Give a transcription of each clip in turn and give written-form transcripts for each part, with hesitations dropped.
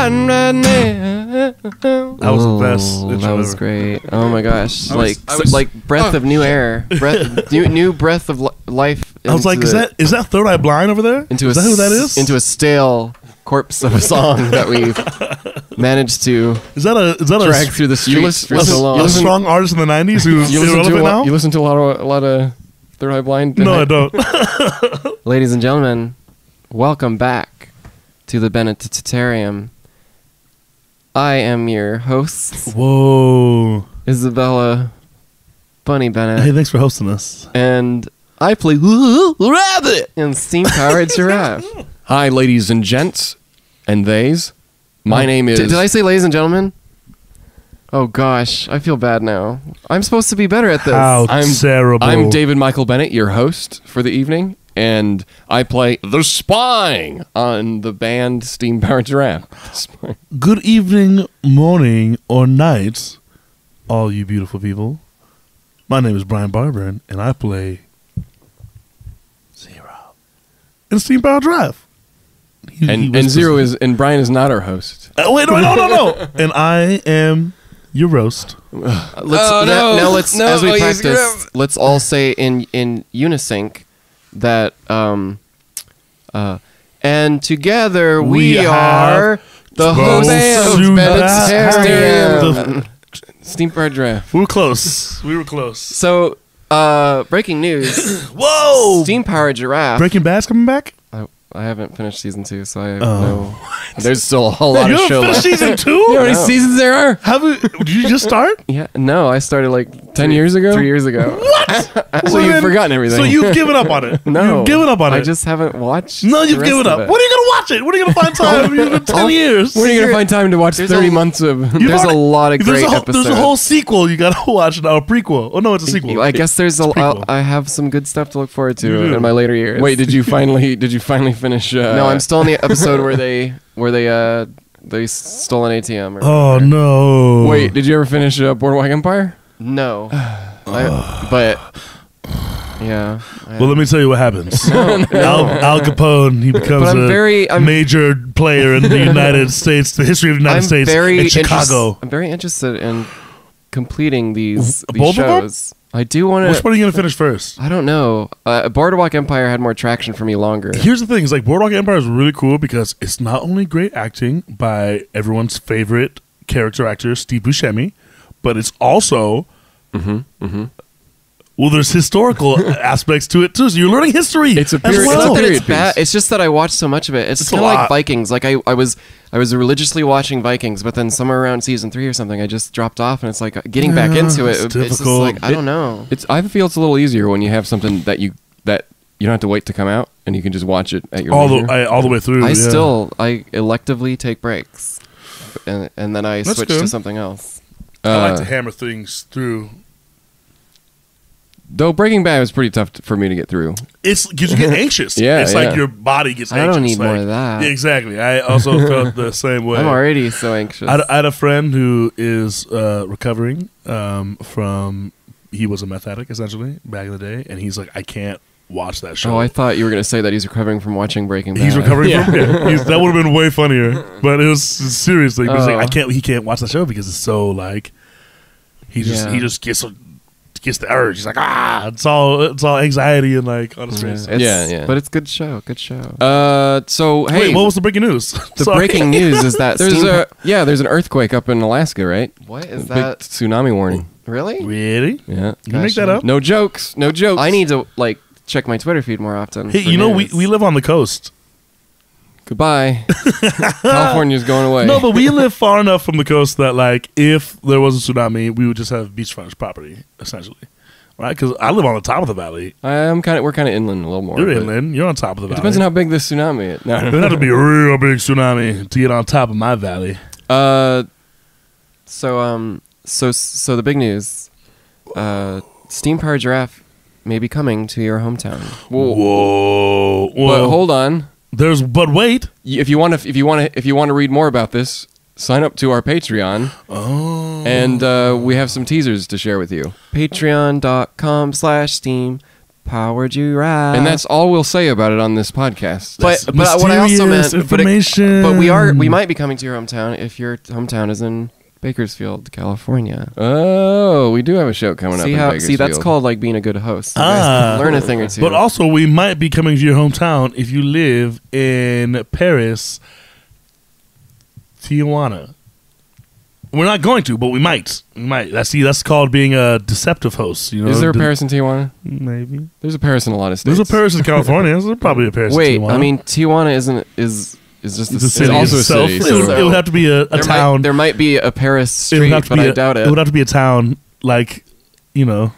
riding right now. That was the best intro That was ever. great. Oh my gosh. I was- like breath of new air. New breath of life. I was like, is that Third Eye Blind over there? Into Is that who that is? Into a stale corpse of a song that we've managed to Is that a drag through the streets for so long. a strong artist in the 90s who's irrelevant now? You listen to a lot of Third Eye Blind? No, I don't. Ladies and gentlemen, welcome back to the Bennettarium. I am your host, Whoa. Isabella Bunny Bennett. Hey, thanks for hosting us. And I play Rabbit in Steam Powered Giraffe. Hi, ladies and gents, and theys. My name is... Did I say ladies and gentlemen? Oh gosh, I feel bad now. I'm supposed to be better at this. How I'm terrible. I'm David Michael Bennett, your host for the evening, and I play the Spying on the band Steam Powered Giraffe. Good evening, morning, or night, all you beautiful people. My name is Brian Barber, and I play Zero in Steam Powered Giraffe. And Zero is... And Bryan is not our host. Wait, no. And I am your roast. Let's as we practice, let's all say in unison that and together we are the hosts of Bennettarium. Steam Powered Giraffe. We were close. So, breaking news. Whoa! Steam Powered Giraffe. Breaking Bad's coming back? I haven't finished season 2, so I have no. There's still a whole Man, lot you of show haven't finished left. season 2? You know how many No. seasons there are? Did you just start? Yeah, no, I started like 10 years ago? 3 years ago. So you've forgotten everything. So you've given up on it. No, You've given up on it. I just haven't watched. No, the you've rest given of up. it. When are you going to watch it? When are you going to find time? It's been 10 years. When are you going to find time to watch There's 30 a- months of... There's a lot of great episodes. There's a whole sequel you got to watch now, a prequel. Oh, no, it's a sequel. I guess there's a. prequel. I have some good stuff to look forward You to do. in my later years. Wait, did you finally finish... No, I'm still in the episode where they stole an ATM. Or Oh, whatever. no. Wait, did you ever finish Boardwalk Empire? No, yeah. Well, let me tell you what happens. Al Capone, he becomes I'm major player in the United States, the history of the United States, in Chicago. I'm very interested in completing these Both of them? shows. I do want Which to. one are you going to finish first? I don't know. Boardwalk Empire had more traction for me longer. Here's the thing: is like Boardwalk Empire is really cool because it's not only great acting by everyone's favorite character actor Steve Buscemi, but it's also well, there's historical aspects to it too. So you're learning history. It's a as period- well. It's not that period it's bad. piece. It's just that I watched so much of it. It's It's kind a of like lot. Vikings. Like I was religiously watching Vikings, but then somewhere around season 3 or something, I just dropped off, and it's like getting back Yeah, into it. it's It's just difficult. like I don't know. I feel it's a little easier when you have something that you don't have to wait to come out, and you can just watch it at your leisure. all the way through. I yeah. electively take breaks, and then I That's switch good. to something else. I like to hammer things through. Though Breaking Bad was pretty tough for me to get through. It's because you get anxious. Yeah, it's yeah. like your body gets I anxious. don't need like, more of that. Yeah, exactly. I also felt the same way. I'm already so anxious. I had a friend who is recovering from. He was a meth addict essentially back in the day, and he's like, I can't watch that show. Oh, I thought you were going to say that he's recovering from watching Breaking Bad. He's recovering Yeah. from that would have been way funnier, but it was seriously. But he's Oh. like, he can't watch that show because it's so like he just gets the urge. He's like, it's all anxiety and like on his face. Yeah. But it's good show. Good show. So hey, Wait, what was the breaking news? The Sorry. breaking news is that there's an earthquake up in Alaska, right? What is Big that? tsunami warning. Really? Really? Yeah. You make that up? No jokes. No jokes. I need to check my Twitter feed more often. Hey, for you know news. we live on the coast. Goodbye. California's going away. No, but we live far enough from the coast that like if there was a tsunami, we would just have beachfront property essentially, right? Because I live on the top of the valley. we're kind of inland a little more. You're but inland. You're on top of the It valley. depends on how big this tsunami is. No. It'd have to be a real big tsunami to get on top of my valley. So the big news, Steam Powered Giraffe may be coming to your hometown. Whoa! But hold on. But wait. If you want to read more about this, sign up to our Patreon. Oh. And we have some teasers to share with you. Patreon.com/Steam Power giraffe. And that's all we'll say about it on this podcast. But what I also meant, information. but we might be coming to your hometown if your hometown is in Bakersfield, California. Oh, we do have a show coming up in Bakersfield. See, that's called like being a good host. You guys learn a thing or two. But also, we might be coming to your hometown if you live in Paris, Tijuana. We're not going to, but we might. That's called being a deceptive host. You know, is there a Paris in Tijuana? Maybe There's a Paris in a lot of states. there's a Paris in California. There's probably a Paris. Wait, in Tijuana. I mean, Tijuana is just It's a a city. also a itself. city, It so- would have to be a town. There might be a Paris It would street, have to but be I doubt it. It would have to be a town like, Mhm.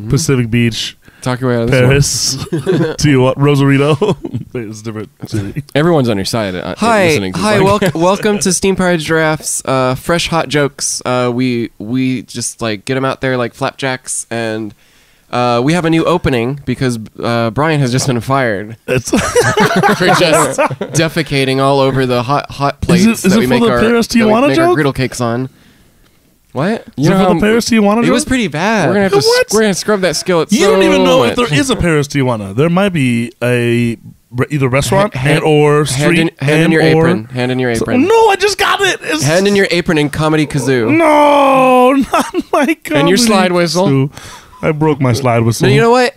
Pacific Beach, Talk your way out of this Paris, Tijuana, Rosarito. It's a different city. one. Everyone's on your side. Listening to the podcast. Welcome to Steam Powered Giraffes. Fresh hot jokes. We just like get them out there like flapjacks, and we have a new opening because Bryan has just been fired It's for just defecating all over the hot plates is that it we for make the our Paris that we Tijuana make our joke? griddle cakes on. What? Is it for the Paris Tijuana It joke? was pretty bad. We're gonna have to. What? We're gonna scrub that skillet. You so don't even know much. if there is a Paris Tijuana. There might be either restaurant Hand- or street hand in your or- apron. Hand in your apron. No, I just got it. It's- Hand in your apron in Comedy Kazoo. No, not my God. And your slide whistle. I broke my slide whistle. No, you know what?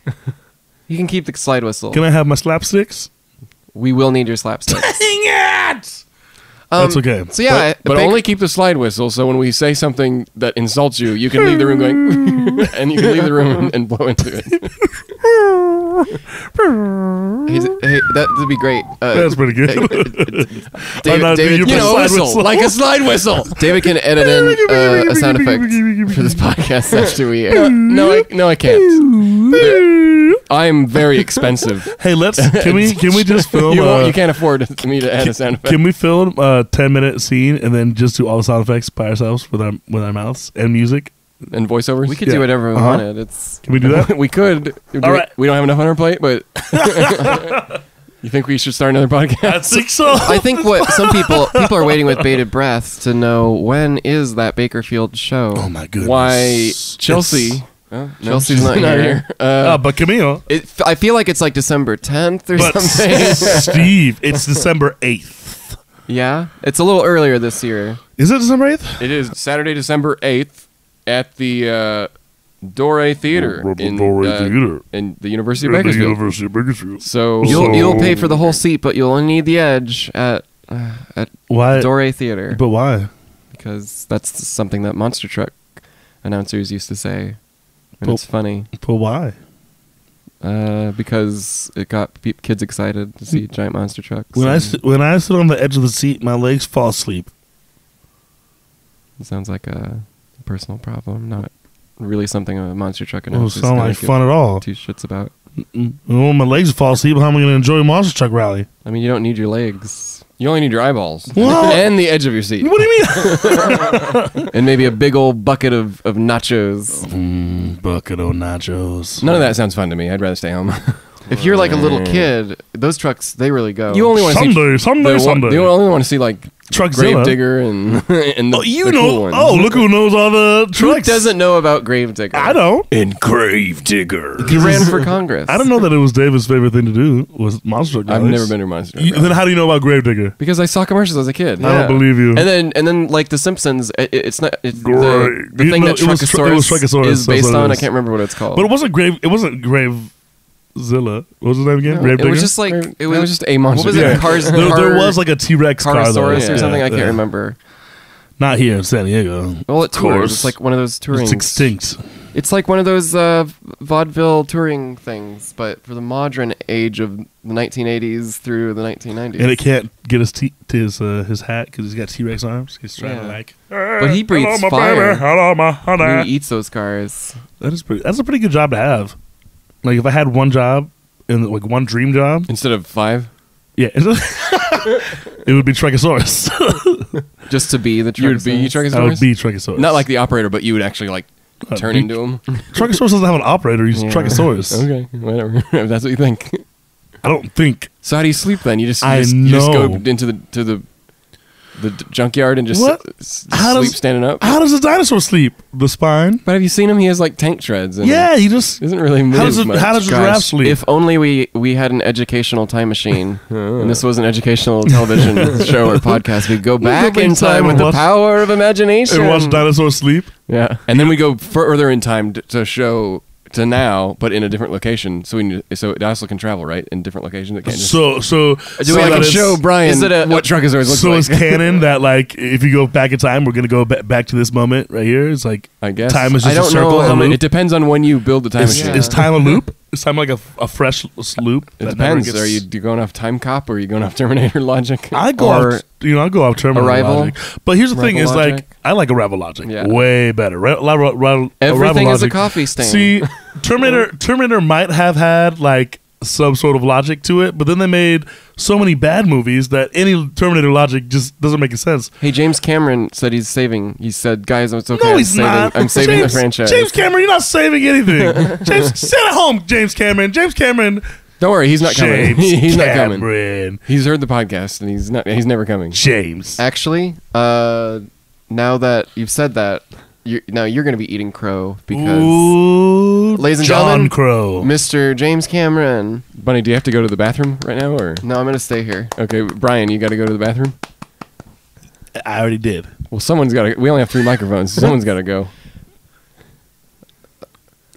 You can keep the slide whistle. Can I have my slapsticks? We will need your slapsticks. Dang it! Um, That's okay. So yeah, But only keep the slide whistle, so when we say something that insults you, you can leave the room going, and you can leave the room and blow into it. Hey, that would be great. That's pretty good. I'm not doing David, your slide whistle, whistle. like a slide whistle. David can edit in a sound effect for this podcast after we air. No, I can't. I'm very expensive. Hey, can we just film? You can't afford me to add a sound effect. Can we film a 10-minute scene and then just do all the sound effects by ourselves with our mouths and music? And voiceovers? We could Yeah. do whatever we Uh-huh. wanted. It's Can we do that? We could. All right. We don't have enough on our plate, but you think we should start another I podcast? think so. I think what some people are waiting with bated breath to know when is that Bakerfield show. Oh my goodness. Why Chelsea? Oh, no, Chelsea's she's not here. But Camille. I feel like it's like December 10th or But something. Steve, it's December 8th. Yeah, it's a little earlier this year. Is it December 8th? It is Saturday, December 8th at the Dore Theater in the University of Bakersfield. University of Bakersfield. So You'll pay for the whole seat, but you'll only need the edge at Why? Dore Theater But why? because that's something that monster truck announcers used to say, and Well- it's funny But why? because it got kids excited to see giant monster trucks. When and when I sit on the edge of the seat, my legs fall asleep. it sounds like a personal problem, not really something a monster truck It doesn't announcer sound like fun at all. two shits about. Well, my legs fall asleep. How am I going to enjoy Monster Truck Rally? I mean, you don't need your legs. you only need your eyeballs What? and the edge of your seat. What do you mean? And maybe a big old bucket of nachos. Bucket of nachos. None of that sounds fun to me. I'd rather stay home. If you're like a little kid, those trucks, they really go. You only want to see Sunday. You only want to see like Truckzilla. Gravedigger and and Oh, the cool ones. Oh, look who knows all the Who trucks. doesn't know about Gravedigger? I don't. And Gravedigger. He ran for Congress. I don't know that it was David's favorite thing to do was Monster Truck I've rallies. never been to a monster. Then how do you know about Gravedigger? Because I saw commercials as a kid. I don't believe you. And then like The Simpsons, it's not it's Great. the thing No, that it was Truckosaurus, is that's based what it on. I is. can't remember what it's called. But it wasn't Gravezilla. What was his name again? No, Gravedigger? it was just like It was just a monster. What was it? Cars. there was like a T-Rex car though. Carosaurus or Yeah. something. I can't remember. Not here in San Diego. Well, it tours. course. It's like one of those touring. It's extinct. It's like one of those vaudeville touring things, but for the modern age of the 1980s through the 1990s. And it can't get his hat because he's got T-Rex arms. He's trying to Yeah. like. But he breathes hello, my fire. baby. Hello, my And honey. he eats those cars. That's a pretty good job to have. Like if I had one job and like one dream job, Instead of 5. yeah, it would be Truckosaurus. Just to be the You would be Truckosaurus. I would Truckosaurus? be Truckosaurus. Not like the operator, but you would actually like turn be- into him. Truckosaurus doesn't have an operator. He's Yeah. Truckosaurus. Okay, whatever. If that's what you think. I don't think. So how do you sleep then? You just I you just go know. into the junkyard and just What? sleep standing up? How does a dinosaur sleep? The spine? But have you seen him? He has like tank treads. And Yeah, he just. doesn't really move How does a much. giraffe sleep? If only we had an educational time machine, and this was an educational television show or podcast, we'd go back in time with the power of imagination. and watch dinosaurs sleep? Yeah, and then we go further in time to show to now, but in a different location. So it also can travel right in different locations. It can't just So so I can show Brian is it a- what Truckosaurus looks So like. it's canon that like if you go back in time, we're gonna go back to this moment right here. It's like I guess time is I just a don't know circle. how a many- loop. It depends on when you build the time Is, machine. is time a loop? Is time like a fresh loop? It that never depends. gets- Are you going off Time Cop or are you going off Terminator logic? I go or off, I go off Terminator Arrival? logic. But here's the thing: is Arrival like logic? I like Arrival logic Yeah. way better. Arrival Everything is a logic. coffee stain. See, Terminator might have had like some sort of logic to it, but then they made so many bad movies that any Terminator logic just doesn't make sense. Hey, James Cameron said he's saving. He said, "Guys, it's okay. No, I'm he's saving, not. I'm saving James, the franchise." James Cameron, you're not saving anything. James, sit at home, James Cameron. James Cameron. Don't worry, he's not coming. James He's not coming. Cameron. He's heard the podcast and he's never coming. James. Actually, now that you've said that, you're going to be eating crow because Ooh, ladies and John gentlemen, Crow. Mr. James Cameron. Bunny, do you have to go to the bathroom right now or? No, I'm going to stay here. Okay, Brian, you got to go to the bathroom? I already did. Well, someone's got to. We only have 3 microphones. So someone's got to go.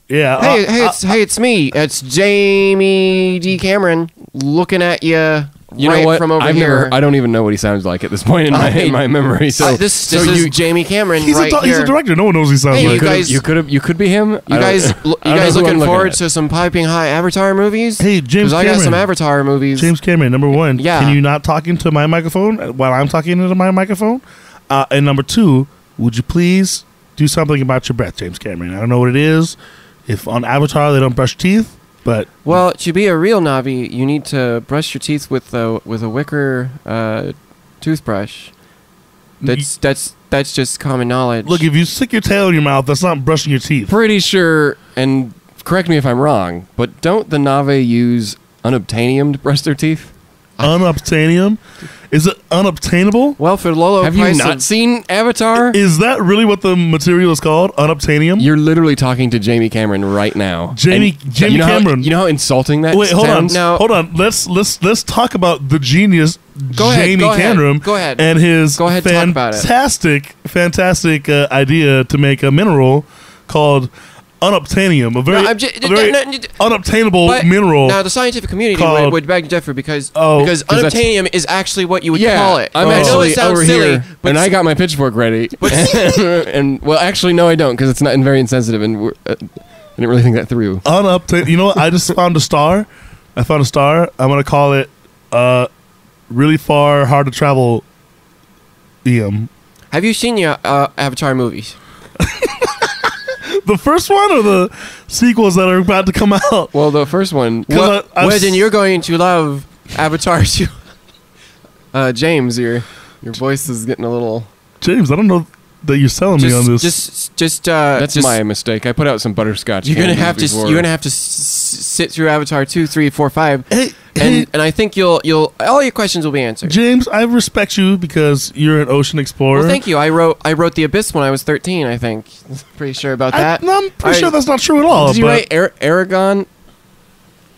Yeah. Hey, it's me. It's Jamie D. Cameron looking at you. You right know what? from over here. I don't even know what he sounds like at this point in my memory. So this is Jamie Cameron he's right he's here. a director. No one knows what he sounds Hey, like. you guys- you could be him. You guys looking forward to some piping hot Avatar movies? Hey, James Because I got some Cameron. Avatar movies. James Cameron, number one. Yeah. Can you not talk into my microphone while I'm talking into my microphone? And number two, would you please do something about your breath, James Cameron? I don't know what it is. If on Avatar they don't brush teeth, but Well, to be a real Navi, you need to brush your teeth with a wicker toothbrush. That's just common knowledge. look, if you stick your tail in your mouth, that's not brushing your teeth. Pretty sure, and correct me if I'm wrong, but don't the Na'vi use unobtainium to brush their teeth? Unobtainium? Is it unobtainable? well, for the low Have you price not of, seen Avatar? Is that really what the material is called? Unobtainium? You're literally talking to Jamie Cameron right now. Jamie you know Cameron. you know how insulting that Wait, hold on. sounds? Now- Hold on. Let's talk about the genius Go ahead, Jamie go ahead, Cameron. go ahead. And his Go ahead, talk about it. fantastic idea to make a mineral called unobtainium, a very, No, I'm ju- a very no, no, unobtainable but mineral. now the scientific community called- would beg to differ because Oh, because 'cause that's- unobtainium is actually what you would Yeah, call it. I'm I know actually it sounds over silly, here, but and I got my pitchfork ready. And well, actually, no, I don't, because it's not very insensitive, and I didn't really think that through. You know what? I just found a star. I found a star. I'm gonna call it really far, hard to travel. have you seen your Avatar movies? The first one or the sequels that are about to come out? Well, the first one, 'Cause Well, I've then you're going to love Avatar 2. James, your voice is getting a little. James, I don't know that you're selling me on this. that's just- my mistake. I put out some butterscotch. You're gonna candies have to. before. You're gonna have to sit through Avatar 2, 3, 4, 5, Hey, and I think you'll all your questions will be answered. James, I respect you because you're an ocean explorer. Well, thank you. I wrote The Abyss when I was 13. I think. Pretty sure about that. I'm pretty sure that's not true at all. Did you but write Aragon?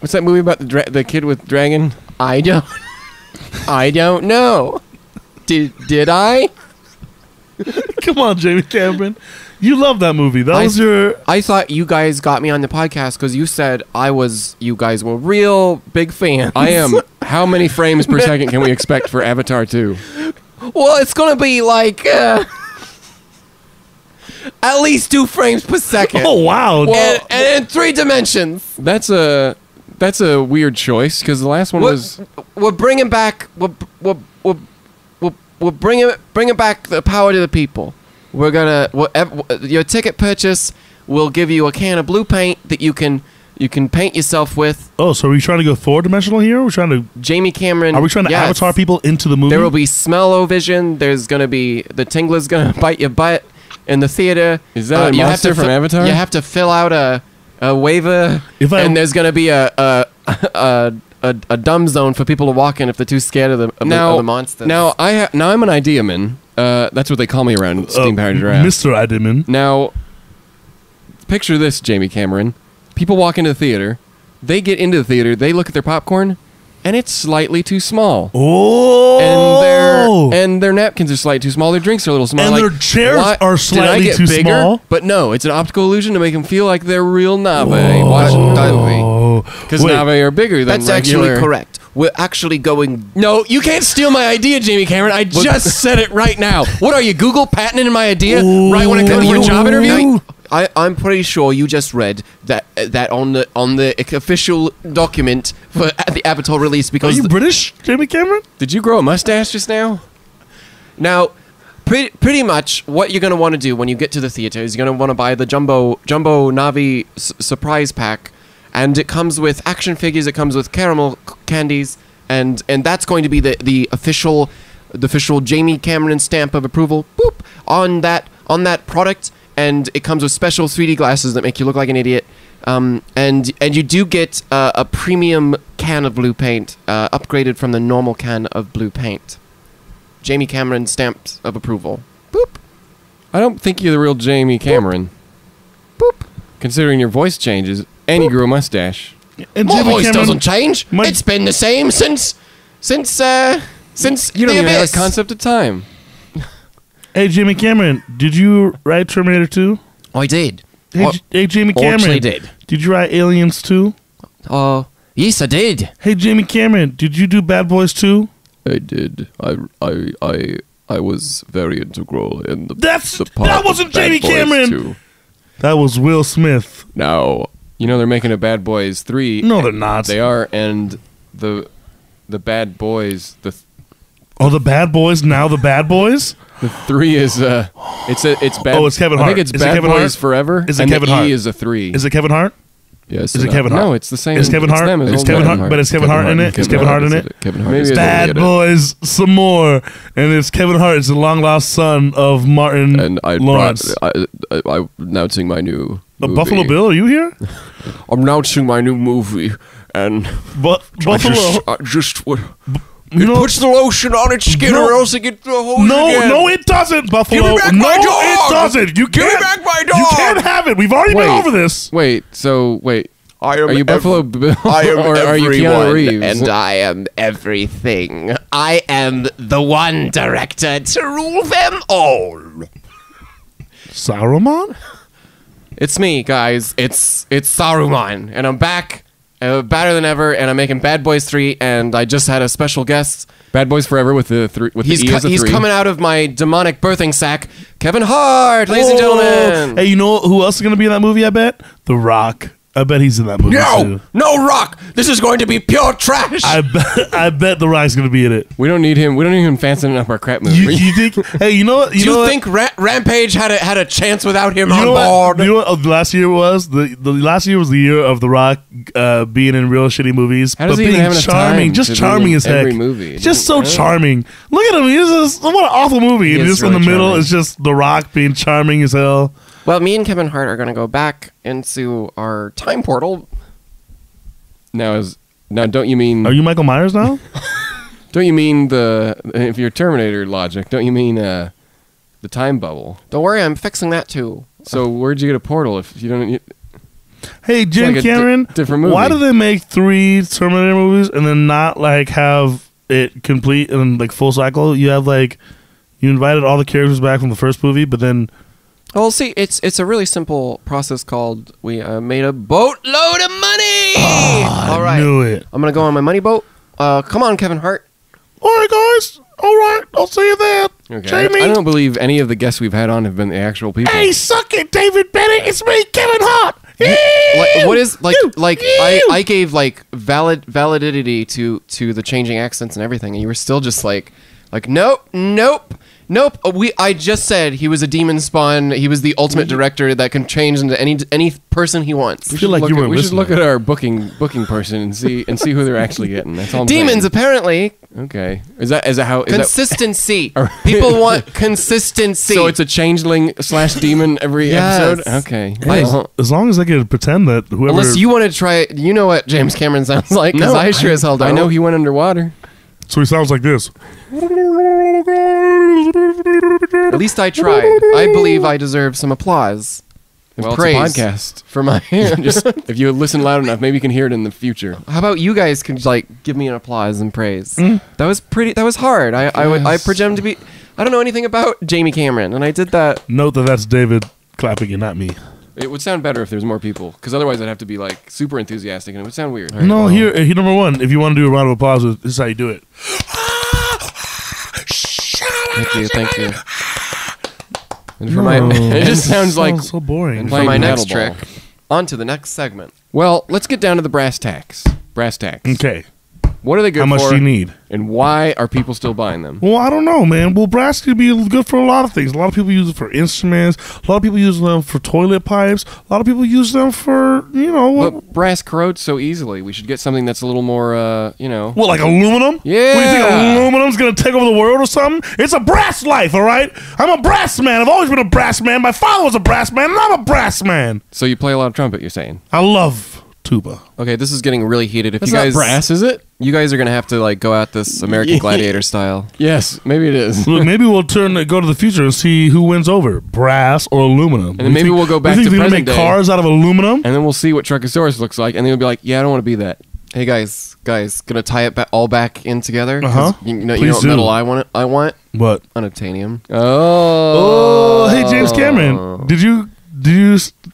What's that movie about the kid with dragon? I don't know. Did I? come on, Jamie Cameron, you love that movie. That I- was your. I thought you guys got me on the podcast because you said you guys were real big fans. I am. How many frames per second can we expect for Avatar 2? Well, it's gonna be like at least 2 frames per second. Oh wow! and in 3 dimensions. That's a weird choice because the last one was. We're bringing back. We're bringing back the power to the people. We're gonna. Your ticket purchase will give you a can of blue paint that you can paint yourself with. Oh, so are we trying to go 4-dimensional here? We're trying to. Jamie Cameron. Are we trying to yes. avatar people into the movie? There will be smell-o-vision. There's gonna be the Tingler's gonna bite your butt in the theater. Is that a you have monster to from Avatar? You have to fill out a waiver, If I- and there's gonna be a a dumb zone for people to walk in if they're too scared of the monsters. Now I'm an ideaman. That's what they call me around Steam Powered Giraffe. Mr. Ideaman. Now, picture this, Jamie Cameron. People walk into the theater. They get into the theater. They look at their popcorn, and it's slightly too small. Oh! And their napkins are slightly too small. Their drinks are a little small. And their chairs are slightly too small. But no, it's an optical illusion to make them feel like they're real Na'vi watching the movie. Because Na'vi are bigger than That's regular. actually correct. We're actually going... No, you can't steal my idea, Jamie Cameron. I just said it right now. What are you, Google patenting my idea right when I come to your job interview? I'm pretty sure you just read that on the official document for the Avatar release because... Are you British, Jamie Cameron? Did you grow a mustache just now? Now, pretty much what you're going to want to do when you get to the theater is you're going to want to buy the Jumbo Navi surprise pack, and it comes with action figures, it comes with caramel candies, and that's going to be the official Jamie Cameron stamp of approval, boop, on that product. And it comes with special 3D glasses that make you look like an idiot. And you do get a premium can of blue paint, upgraded from the normal can of blue paint. Jamie Cameron stamped of approval. Boop. I don't think you're the real Jamie Cameron. Boop. Considering your voice changes and you grew a mustache. And My Jamie voice Cameron- doesn't change. It's been the same since You don't the even have Abyss. a concept of time. Hey, Jamie Cameron, did you write Terminator 2? I did. Hey, Jamie Cameron. Actually did. Did you write Aliens 2? Yes, I did. Hey, Jamie Cameron, did you do Bad Boys 2? I did. I was very integral in the That wasn't Jamie Cameron! That was Will Smith. Now, you know they're making a Bad Boys 3. No, they're not. They are, and the Bad Boys, the Bad Boys, now the Bad Boys? the 3 is it's bad. Oh, it's Kevin Hart. I think it's Is it Bad Kevin Boys Hart? Forever. Is it and Kevin the Hart? E is a 3. Is it Kevin Hart? Yes. Is it Kevin Hart? No, it's the same. Is Kevin it's Hart? them as Is old Kevin Kevin Hart? But is Kevin Hart in it? Is Kevin Hart in it? Kevin Hart. Maybe is it's the Bad lead. Boys, some more. And it's Kevin Hart. It's the long lost son of Martin And Lawrence. I'm announcing my new movie. Buffalo Bill, are you here? I'm announcing my new movie, and Buffalo. I just You know, puts the lotion on its skin, No. or else it gets the hose no, again. no, it doesn't, Buffalo. Give me back no, my dog. it doesn't. You Give me can't. back my You dog. can't have it. We've already been over this. Wait. I am Are you Buffalo Bill, I am or are you Keanu everyone, Reeves? and I am everything. I am the one director to rule them all. Saruman? It's me, guys. It's Saruman, and I'm back, better than ever, and I'm making Bad Boys 3, and I just had a special guest. Bad Boys Forever with the He's E as a 3. he's coming out of my demonic birthing sack. Kevin Hart, ladies and gentlemen. Hey, you know who else is going to be in that movie, I bet? The Rock. I bet he's in that movie, too. No Rock. This is going to be pure trash. I bet The Rock's going to be in it. We don't need him. We don't need him fancying up our crap movie. You think? Hey, you know what? Do you know think Rampage had a chance without him You on know board? what? You know what the last year was? The last year was the year of The Rock being in real shitty movies, How does but he even being have enough charming, time just to be charming in as heck. every movie? Just so Yeah. charming. Look at him. He's just, what an awful movie. He And is just in the really middle charming. is just The Rock being charming as hell. Well, me and Kevin Hart are going to go back into our time portal. Now don't you mean Are you Michael Myers now? don't you mean if you're Terminator logic, don't you mean the time bubble? Don't worry, I'm fixing that too. So where'd you get a portal if you don't Hey, Jim like a Cameron, different movie. why do they make 3 Terminator movies and then not like have it complete and like full cycle? You have like you invited all the characters back from the first movie, but then Well, see, it's a really simple process called we made a boatload of money. All right, I knew it. I'm gonna go on my money boat. Come on, Kevin Hart. All right, guys. All right, I'll see you then. Okay. Jamie. I don't believe any of the guests we've had on have been the actual people. Hey, suck it, David Bennett. It's me, Kevin Hart. Like, what is like You, like you. I gave like validity to the changing accents and everything, and you were still just like Like, nope. I just said he was a demon spawn. He was the ultimate director that can change into any person he wants. I feel like We should look at our booking person and see who they're actually getting. That's all I'm Demons, saying. apparently. Okay. Is that how Consistency. People want consistency. So it's a changeling / demon every Yes. episode? Okay. Hey, as long as I can pretend that whoever. Unless you want to try it, you know what James Cameron sounds like, because I sure as hell don't. I know he went underwater. So he sounds like this. At least I tried. I believe I deserve some applause. And Well, praise it's a podcast. for my. Just if you listen loud enough, maybe you can hear it in the future. How about you guys can give me an applause and praise? That was pretty. That was hard. I pretend to be. I don't know anything about Jamie Cameron, and I did that. Note that that's David clapping and not me. It would sound better if there's more people, because otherwise I'd have to be like super enthusiastic, and it would sound weird. No, here, number one, if you want to do a round of applause, this is how you do it. Thank you. And for it just sounds like so boring. for my next Paddleball. trick, on to the next segment. Well, let's get down to the brass tacks. Brass tacks. Okay, What are they good how much for? do you need? And why are people still buying them? Well, I don't know, man. Well, brass could be good for a lot of things. A lot of people use it for instruments. A lot of people use them for toilet pipes. A lot of people use them for, But brass corrodes so easily. We should get something that's a little more, What, like aluminum? Yeah. What, do you think aluminum's going to take over the world or something? It's a brass life, all right? I'm a brass man. I've always been a brass man. My father was a brass man, and I'm a brass man. So you play a lot of trumpet, you're saying? I love tuba. Okay, this is getting really heated. If That's you guys not brass, is it? You guys are gonna have to go at this American Gladiator style. Yes, maybe it is. Look, maybe we'll go to the future and see who wins over, brass or aluminum. And then maybe we'll go back to they're gonna present make day. cars out of aluminum? And then we'll see what Truckosaurus looks like, and then you'll be like, yeah, I don't want to be that. Hey guys, gonna tie it all back in together. 'Cause Uh-huh. You know Please what do. metal I want? I want What? unobtainium. Oh. Oh, hey, James Cameron. Did you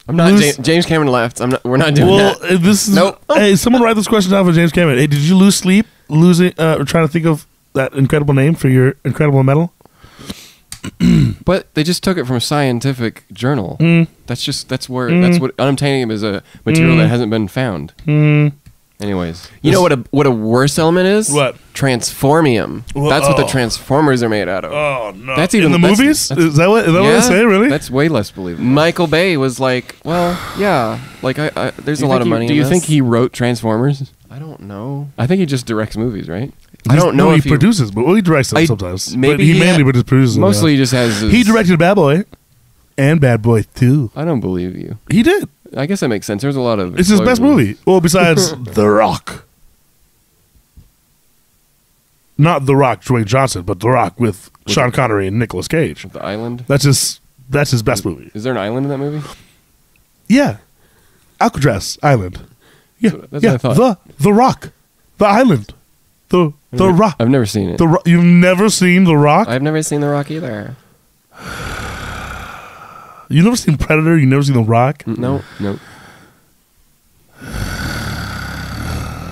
I'm not. lose- James Cameron left. I'm not. We're not doing Well, that. this is. Nope. Hey, someone write this question down for James Cameron. Hey, did you lose sleep trying to think of that incredible name for your incredible metal? But they just took it from a scientific journal. That's what unobtainium is, a material that hasn't been found. Anyways, You know what a worse element is? What? Transformium. Well, That's what the oh. Transformers are made out of. Oh no! That's even- in the that's- movies. that's- Is that what they say? Really? that's way less believable. Michael Bay was like, well, yeah, there's a lot of money. Do in you this. think he wrote Transformers? I don't know. I think he just directs movies, right? I don't know he if he- produces, but he directs them I- sometimes. maybe but he he mainly had- produces them. Mostly yeah. he just has his... He directed Bad Boy and Bad Boy 2. I don't believe you. He did. I guess that makes sense. There's a lot of... It's his best explosions. movie. Well, besides The Rock. Not The Rock, Dwayne Johnson, but The Rock with Sean Connery and Nicolas Cage. The Island? That's his best movie. Is there an island in that movie? Yeah. Alcatraz Island. Yeah. That's yeah. what I thought. The Rock. The Island. The Rock. I've never seen it. You've never seen The Rock? I've never seen The Rock either. You've never seen Predator? You've never seen The Rock? No. No.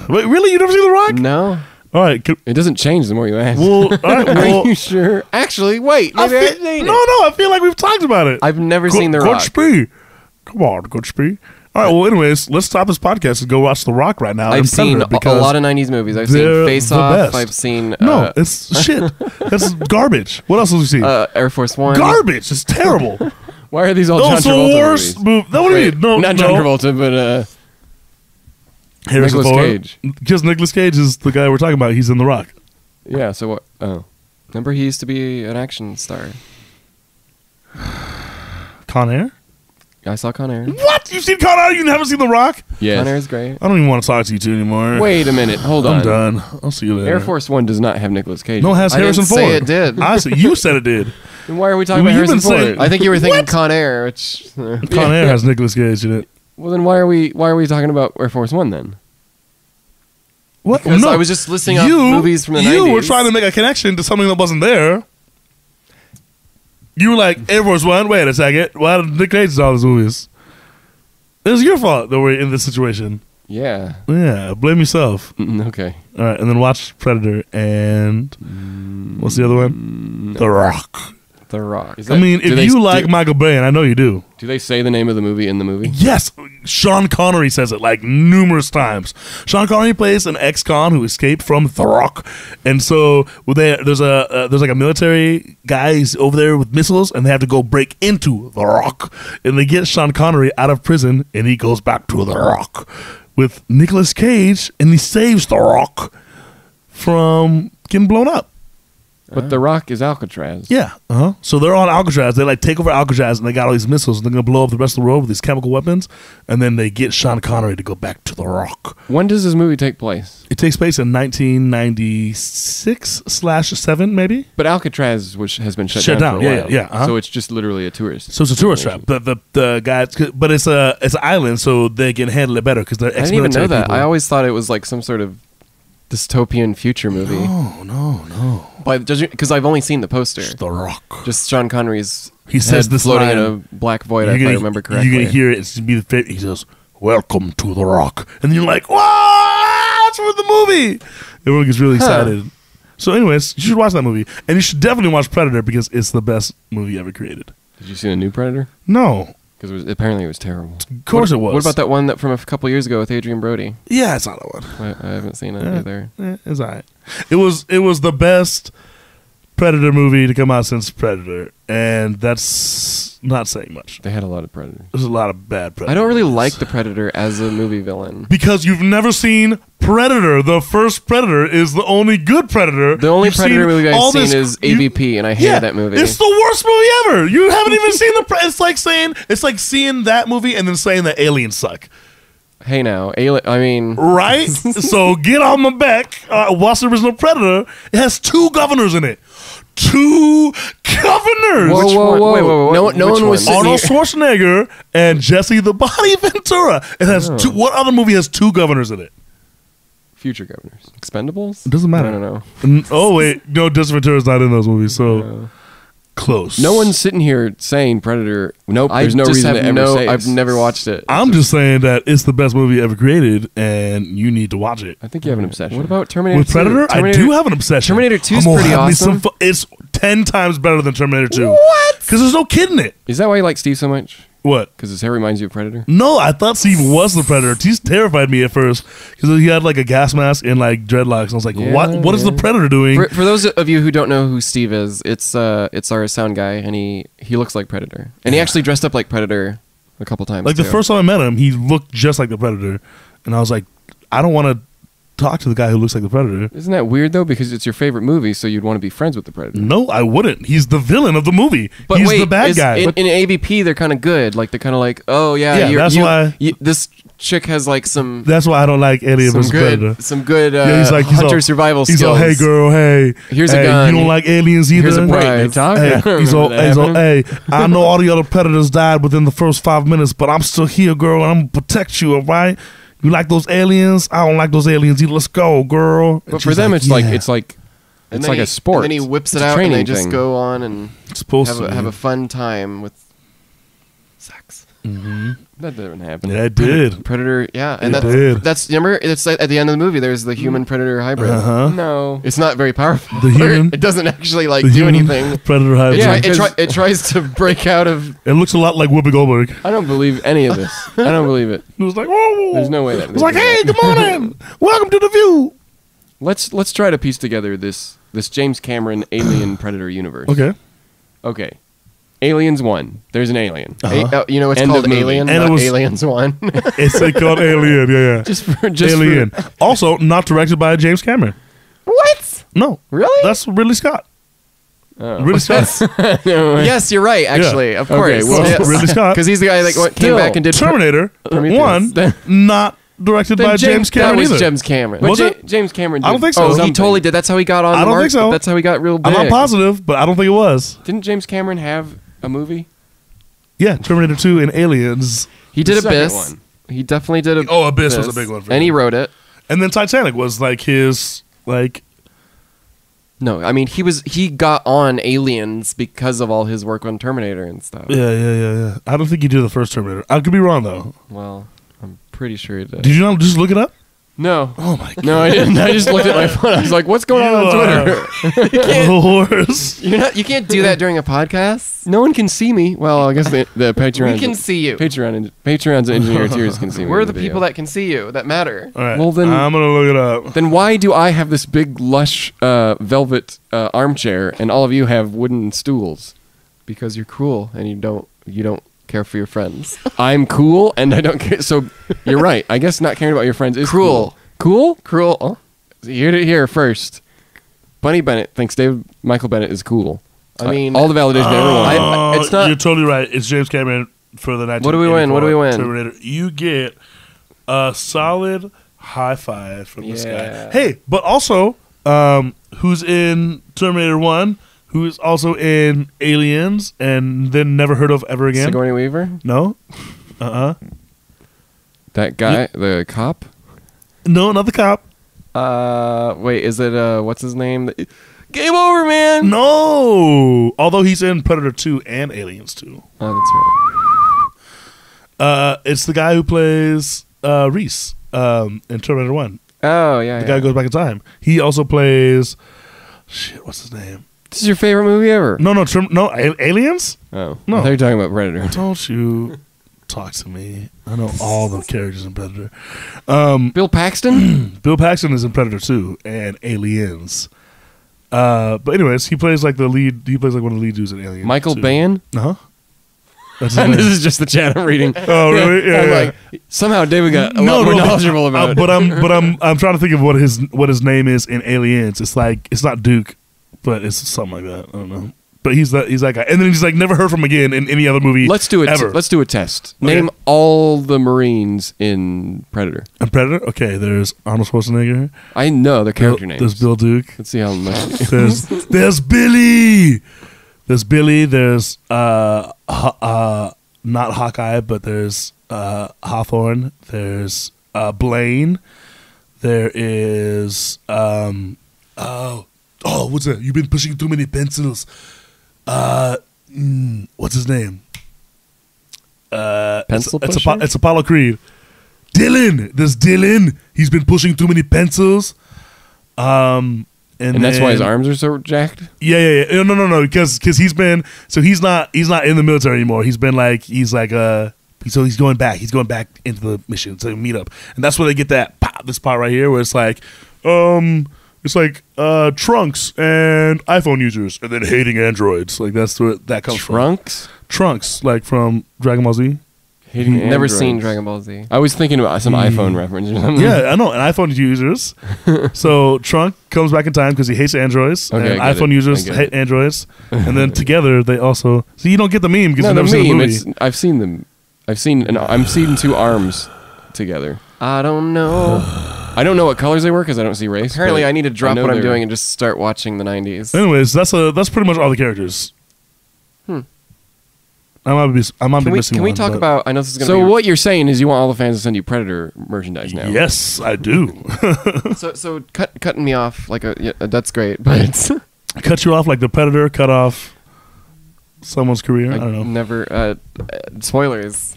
Wait, really? You've never seen The Rock? No. All right. It doesn't change the more you ask. Well, all right. Well, Are you sure? Actually, wait. I Maybe I've feel, seen no, it. I feel like we've talked about it. I've never seen The Rock. Goodspeed. Come on, Goodspeed. All right, well, anyways, let's stop this podcast and go watch The Rock right now. I've and seen Predator a because lot of 90s movies. I've seen they're Face the Off. best. I've seen... No, it's shit. That's garbage. What else have you seen? Air Force One. Garbage. It's terrible. Why are these all No, John it's the Travolta worst movies? movie. No, what do you mean? No, Not John Travolta, but Harrison Nicolas Ford. Cage. Because Nicolas Cage is the guy we're talking about. He's in The Rock. yeah. So what? Oh, Remember, he used to be an action star. Con Air? I saw Con Air. What? You've seen Con Air? You haven't seen The Rock? yes. Con Air is great. I don't even want to talk to you two anymore. Wait a minute. Hold on. I'm done. I'll see you later. Air Force One does not have Nicolas Cage. No, it has I Harrison didn't Ford. say it did. I said, you said it did. Then why are we talking Well, about you've Harrison been saying- Ford? I think you were thinking Con Air, which... Con Air has Nicolas Cage in it. Well, then why are we talking about Air Force One then? What? Because I was just listing off movies from the 90s. You were trying to make a connection to something that wasn't there. You were like, Air Force One, wait a second. Why did Nick Cage in all these movies? It was your fault that we're in this situation. Yeah. Yeah, blame yourself. Okay. All right, and then watch Predator and what's the other one? The Rock. The Rock. I mean, if you like Michael Bay, and I know you do. Do they say the name of the movie in the movie? Yes, Sean Connery says it like numerous times. Sean Connery plays an ex-con who escaped from The Rock, and so there's like a military guy he's over there with missiles, and they have to go break into The Rock, and they get Sean Connery out of prison, and he goes back to The Rock with Nicolas Cage, and he saves The Rock from getting blown up. But The Rock is Alcatraz. Yeah. So they're on Alcatraz. They like take over Alcatraz, and they got all these missiles, and they're gonna blow up the rest of the world with these chemical weapons. And then they get Sean Connery to go back to The Rock. When does this movie take place? It takes place in 1996/7, maybe. But Alcatraz, which has been shut down for a while. yeah. So it's just literally a tourist. So it's a tourist trap. The guys, but it's an island, so they can handle it better because they're I didn't even know that. people. I always thought it was like some sort of dystopian future movie. No. Because I've only seen the poster. It's The Rock. Just Sean Connery's He says this floating line, in a black void, if I remember correctly. You're going to hear it. It's going to be the fit. He says, "Welcome to The Rock." And then you're like, "Wow, that's for the movie." Everyone gets really excited. So anyways, you should watch that movie. And you should definitely watch Predator because it's the best movie ever created. Did you see the new Predator? No. Because apparently it was terrible. Of course it was. What about that one that from a couple years ago with Adrian Brody? Yeah, it's not that one. I haven't seen it either. It's all right. It was the best Predator movie to come out since Predator, and that's not saying much. They had a lot of Predators. There's a lot of bad Predators. I don't really like the Predator as a movie villain. Because you've never seen Predator. The first Predator is the only good Predator. The only Predator movie I've seen is AVP, and I hated that movie. It's the worst movie ever. You haven't even seen it's like seeing that movie and then saying that aliens suck. Hey now, right? So get on my back. Watch the original Predator. It has 2 governors in it. 2 governors. Whoa. Wait. No one was Arnold Schwarzenegger and Jesse the Body Ventura. It has 2. What other movie has 2 governors in it? Future governors. Expendables? It doesn't matter. I don't know. Oh wait, no, Jesse Ventura's not in those movies. So close. No one's sitting here saying Predator. Nope. There's no reason to ever say it. I've never watched it. I'm just saying that it's the best movie ever created, and you need to watch it. I think you have an obsession. What about Terminator With 2? Predator? I do have an obsession. Terminator 2 is pretty awesome. It's 10 times better than Terminator 2. What? Because there's no kid in it. Is that why you like Steve so much? What? Because his hair reminds you of Predator? No, I thought Steve was the Predator. He's terrified me at first because he had like a gas mask and like dreadlocks. And I was like, what is the Predator doing? For those of you who don't know who Steve is, it's our sound guy, and he looks like Predator. And he actually dressed up like Predator a couple times. Like the first time I met him, he looked just like the Predator. And I was like, I don't want to talk to the guy who looks like the Predator. Isn't that weird though? Because it's your favorite movie, so you'd want to be friends with the Predator. No, I wouldn't. He's the villain of the movie. But He's wait, the bad guy. In AVP, they're kind of good. Like they're kind of like, oh yeah, that's why this chick has like some. That's why I don't like Alien vs Predator. Some good hunter survival skills. skills. He's all, hey girl, hey, here's a gun. You don't like aliens either. Here's a prize. Hey, hey, I know all the other predators died within the first 5 minutes, but I'm still here, girl, and I'm gonna protect you. All right. You like those aliens? I don't like those aliens either. Let's go, girl. But for them, it's like a sport. And then he whips it It's a out, and they training just thing. go on and have a fun time with sex. Mm-hmm. That didn't happen. Yeah, it did. Predator, yeah, and It did. that's remember. It's at the end of the movie. There's the human predator hybrid. No. It's not very powerful. The human- It doesn't actually The do human anything. Predator hybrid. It tries to break out of. It looks a lot like Whoopi Goldberg. I don't believe any of this. I don't believe it. It was like, oh, There's no way that. It was like, hey, good morning, welcome to the View. Let's try to piece together this James Cameron Alien Predator universe. Okay. Aliens 1. There's an alien. It's End called of movie. Alien, And not it was- Aliens 1. It's called Alien. Yeah. Just Alien. Also, not directed by James Cameron. What? No, Really? that's Ridley Scott. Ridley Scott. Yes, you're right. Actually, of course. Okay, well, Yes. Ridley Scott. Because he's the guy that came back and did Terminator Prometheus. 1, not directed by James Cameron That was either. James Cameron. Was it? James Cameron did I don't think so. Oh, he something. totally did. That's how he got on. I the don't mark. think so. That's how he got real big. I'm not positive, but I don't think it was. Didn't James Cameron have a movie? Yeah, Terminator 2 and Aliens. He did The second Abyss. one. He definitely did Abyss. Oh, Abyss was a big one for And he him. wrote it. And then Titanic was like his, like... No, I mean he got on Aliens because of all his work on Terminator and stuff. Yeah. I don't think he did the first Terminator. I could be wrong, though. Well, I'm pretty sure he did. Did you not just look it up? No. Oh my god. No, I didn't. I just looked at my phone. I was like, "What's going on Twitter?" The horse. You can't do that during a podcast. No one can see me. Well, I guess the Patreon. We can see you. Patreon's engineer tiers can see me. We're in the video. people that can see you, that matter. All right. Well, then- I'm gonna look it up. Then why do I have this big lush velvet armchair and all of you have wooden stools? Because you're cool and you don't care for your friends. I'm cool and I don't care. So you're right. I guess not caring about your friends is Cruel. Cool? Cruel. Oh. You heard it here first. Bunny Bennett thinks Michael Bennett is cool. I mean, all the validation everyone. it's not- You're totally right. It's James Cameron for the 1984 What do we win? What do we win? Terminator. You get a solid high five from this Yeah. guy. Hey, but also, who's in Terminator 1, who is also in Aliens, and then never heard of ever again? Sigourney Weaver? No? That guy, the cop? No, not the cop. Wait, is it what's his name? Game over, man. No! Although he's in Predator 2 and Aliens 2. Oh, that's right. It's the guy who plays Reese in Terminator 1. Oh, yeah. The guy goes back in time. He also plays... Shit, what's his name? This is your favorite movie ever? No, Aliens? Oh. No. I thought you were talking about Predator. Don't you talk to me. I know all the characters in Predator. Bill Paxton? Bill Paxton is in Predator 2 and Aliens. But anyways, he plays like the lead. He plays like one of the lead dudes in Aliens. Michael 2. Bain? Uh-huh. That's his And name. this is just the chat I'm reading. Oh, really? Yeah, I'm yeah. like, somehow David got a lot more knowledgeable about it. But I'm trying to think of what his name is in Aliens. It's like, it's not Duke, but it's something like that. I don't know. But he's that guy. And then he's like never heard from again in any other movie. Let's do it. Ever. Let's do a test. Okay. Name all the Marines in Predator. And Predator? Okay, there's Arnold Schwarzenegger. I know their character names. There's Bill Duke. Let's see how much. There's Billy. There's Billy. There's not Hawkeye, but there's Hawthorne. There's Blaine. There is what's that? You've been pushing too many pencils. What's his name? Pencil it's pusher? It's Apollo Creed. Dylan. There's Dylan. He's been pushing too many pencils. And that's why his then- arms are so jacked. Yeah. No. Because he's been he's not in the military anymore. He's going back. He's going back into the mission to meet up, and that's where they get this part right here where it's like, Trunks and iPhone users, and then hating androids. Like that's where that comes Trunks? from. Trunks, like from Dragon Ball Z. Hating Never androids. seen Dragon Ball Z. I was thinking about some iPhone reference or something. Yeah, I know, and iPhone users. So Trunk comes back in time because he hates androids, Okay, and I get iPhone it. users I get hate androids, and then together they also. So you don't get the meme because No, you the never seen the meme. movie. I've seen them. I'm seeing two arms together. I don't know. I don't know what colors they were because I don't see race. Apparently, but I need to drop know what I'm they're- doing and just start watching the 90s. Anyways, that's pretty much all the characters. I might be missing Can we one, talk but- about? I know this is going to So be. what you're saying is you want all the fans to send you Predator merchandise now? Yes, I do. So cutting me off that's great, but Cut you off like the Predator cut off someone's career. I don't know. never spoilers.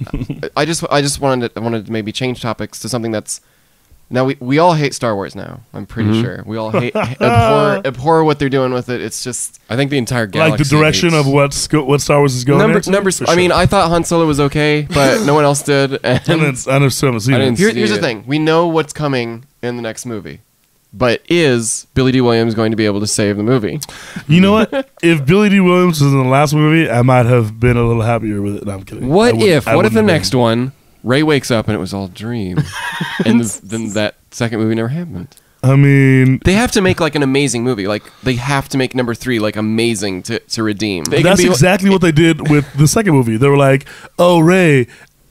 I just wanted to maybe change topics to something that's now we all hate Star Wars now. I'm pretty sure we all hate abhor what they're doing with it. It's just I think the entire galaxy. Like the direction hates- of what Star Wars is going into? numbers. For I mean, sure. I thought Han Solo was okay, but no one else did. And I still haven't seen I it. didn't- here's the see it. thing: we know what's coming in the next movie, but is Billy D. Williams going to be able to save the movie? You know what? If Billy D. Williams was in the last movie, I might have been a little happier with it. No, I'm kidding. What I if the wouldn't have next been. one Ray wakes up and it was all a dream, and then that second movie never happened? I mean, They have to make like an amazing movie. Like they have to make number 3 like amazing to redeem. that's exactly what they did with the second movie. They were like, "Oh, Ray,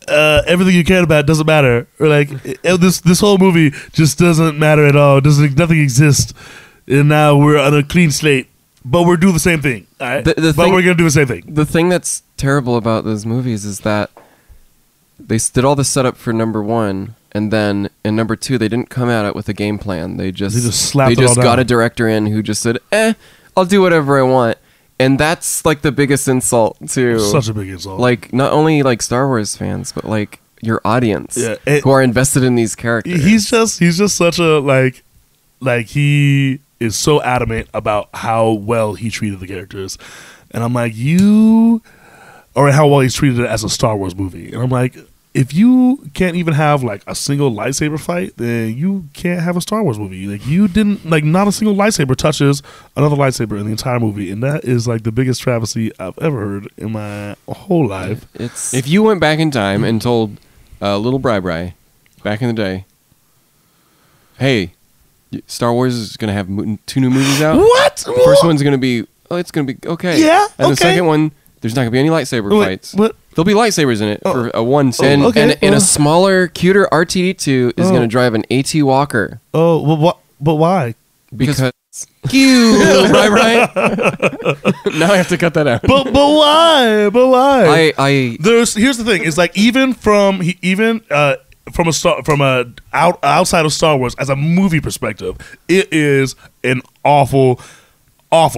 everything you cared about doesn't matter." Or like, this whole movie just doesn't matter at all. Nothing exists, and now we're on a clean slate. But we're doing the same thing. All right? The but thing- we're gonna do the same thing. The thing that's terrible about those movies is that they did all the setup for number 1, and then in number 2 they didn't come at it with a game plan. They just slapped it all got down. a director in who just said, I'll do whatever I want." And that's like the biggest insult to Such a big insult. like not only like Star Wars fans, but like your audience Yeah, who are invested in these characters. He's just such a like he is so adamant about how well he treated the characters, and I'm like, or how well he's treated it as a Star Wars movie, and I'm like, if you can't even have like a single lightsaber fight, then you can't have a Star Wars movie. Like you didn't not a single lightsaber touches another lightsaber in the entire movie, and that is like the biggest travesty I've ever heard in my whole life. It's If you went back in time and told little Bri back in the day, hey, Star Wars is going to have 2 new movies out. What? The first one's going to be, it's going to be okay. Yeah, And the okay. second one, there's not going to be any lightsaber fights. What? There'll be lightsabers in it for a one scene. okay. and a smaller, cuter R2D2 is going to drive an AT Walker. Oh, well, what? But why? Because you, right? Now I have to cut that out. But why? But why? Here's the thing. It's like even from outside of Star Wars as a movie perspective, it is an awful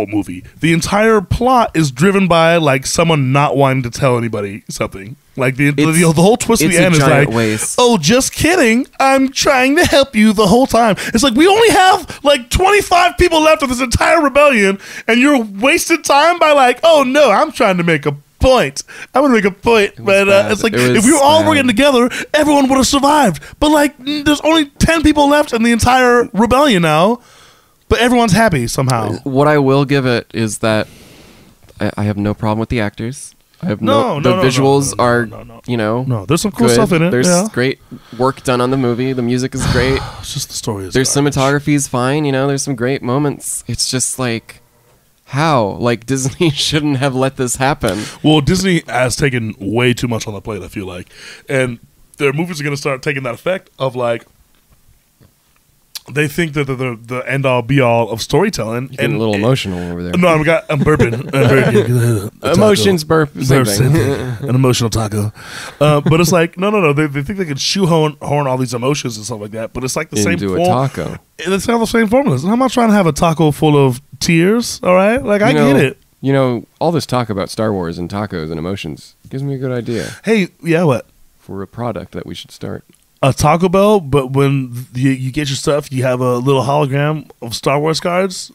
movie. The entire plot is driven by like someone not wanting to tell anybody something. Like the whole twist at the end is like, waste. oh, just kidding. I'm trying to help you the whole time. It's like we only have like 25 people left of this entire rebellion, and you're wasting time by like, oh no, I'm trying to make a point. I'm gonna make a point, but it's like if we were all working together, everyone would have survived. But like, there's only 10 people left in the entire rebellion now. But everyone's happy somehow. What I will give it is that I have no problem with the actors. I have the visuals are, you know, No, there's some cool good. stuff in it. There's great work done on the movie. The music is great. It's just the story is There's garbage. cinematography is fine. You know, there's some great moments. It's just like, how? Like Disney shouldn't have let this happen. Well, Disney has taken way too much on the plate, I feel like. And their movies are going to start taking that effect of like, they think that they're the end all be all of storytelling. You're getting a little emotional over there. No, I'm burping. Emotions burp. Same thing. An emotional taco. But it's like, no. They think they can shoehorn all these emotions and stuff like that. But it's like the same Into a form. taco. It's not the same formulas. I'm not trying to have a taco full of tears, all right? Like, I get it. You know, all this talk about Star Wars and tacos and emotions gives me a good idea Hey, yeah, what? for a product that we should start. A Taco Bell, but when you get your stuff, you have a little hologram of Star Wars cards?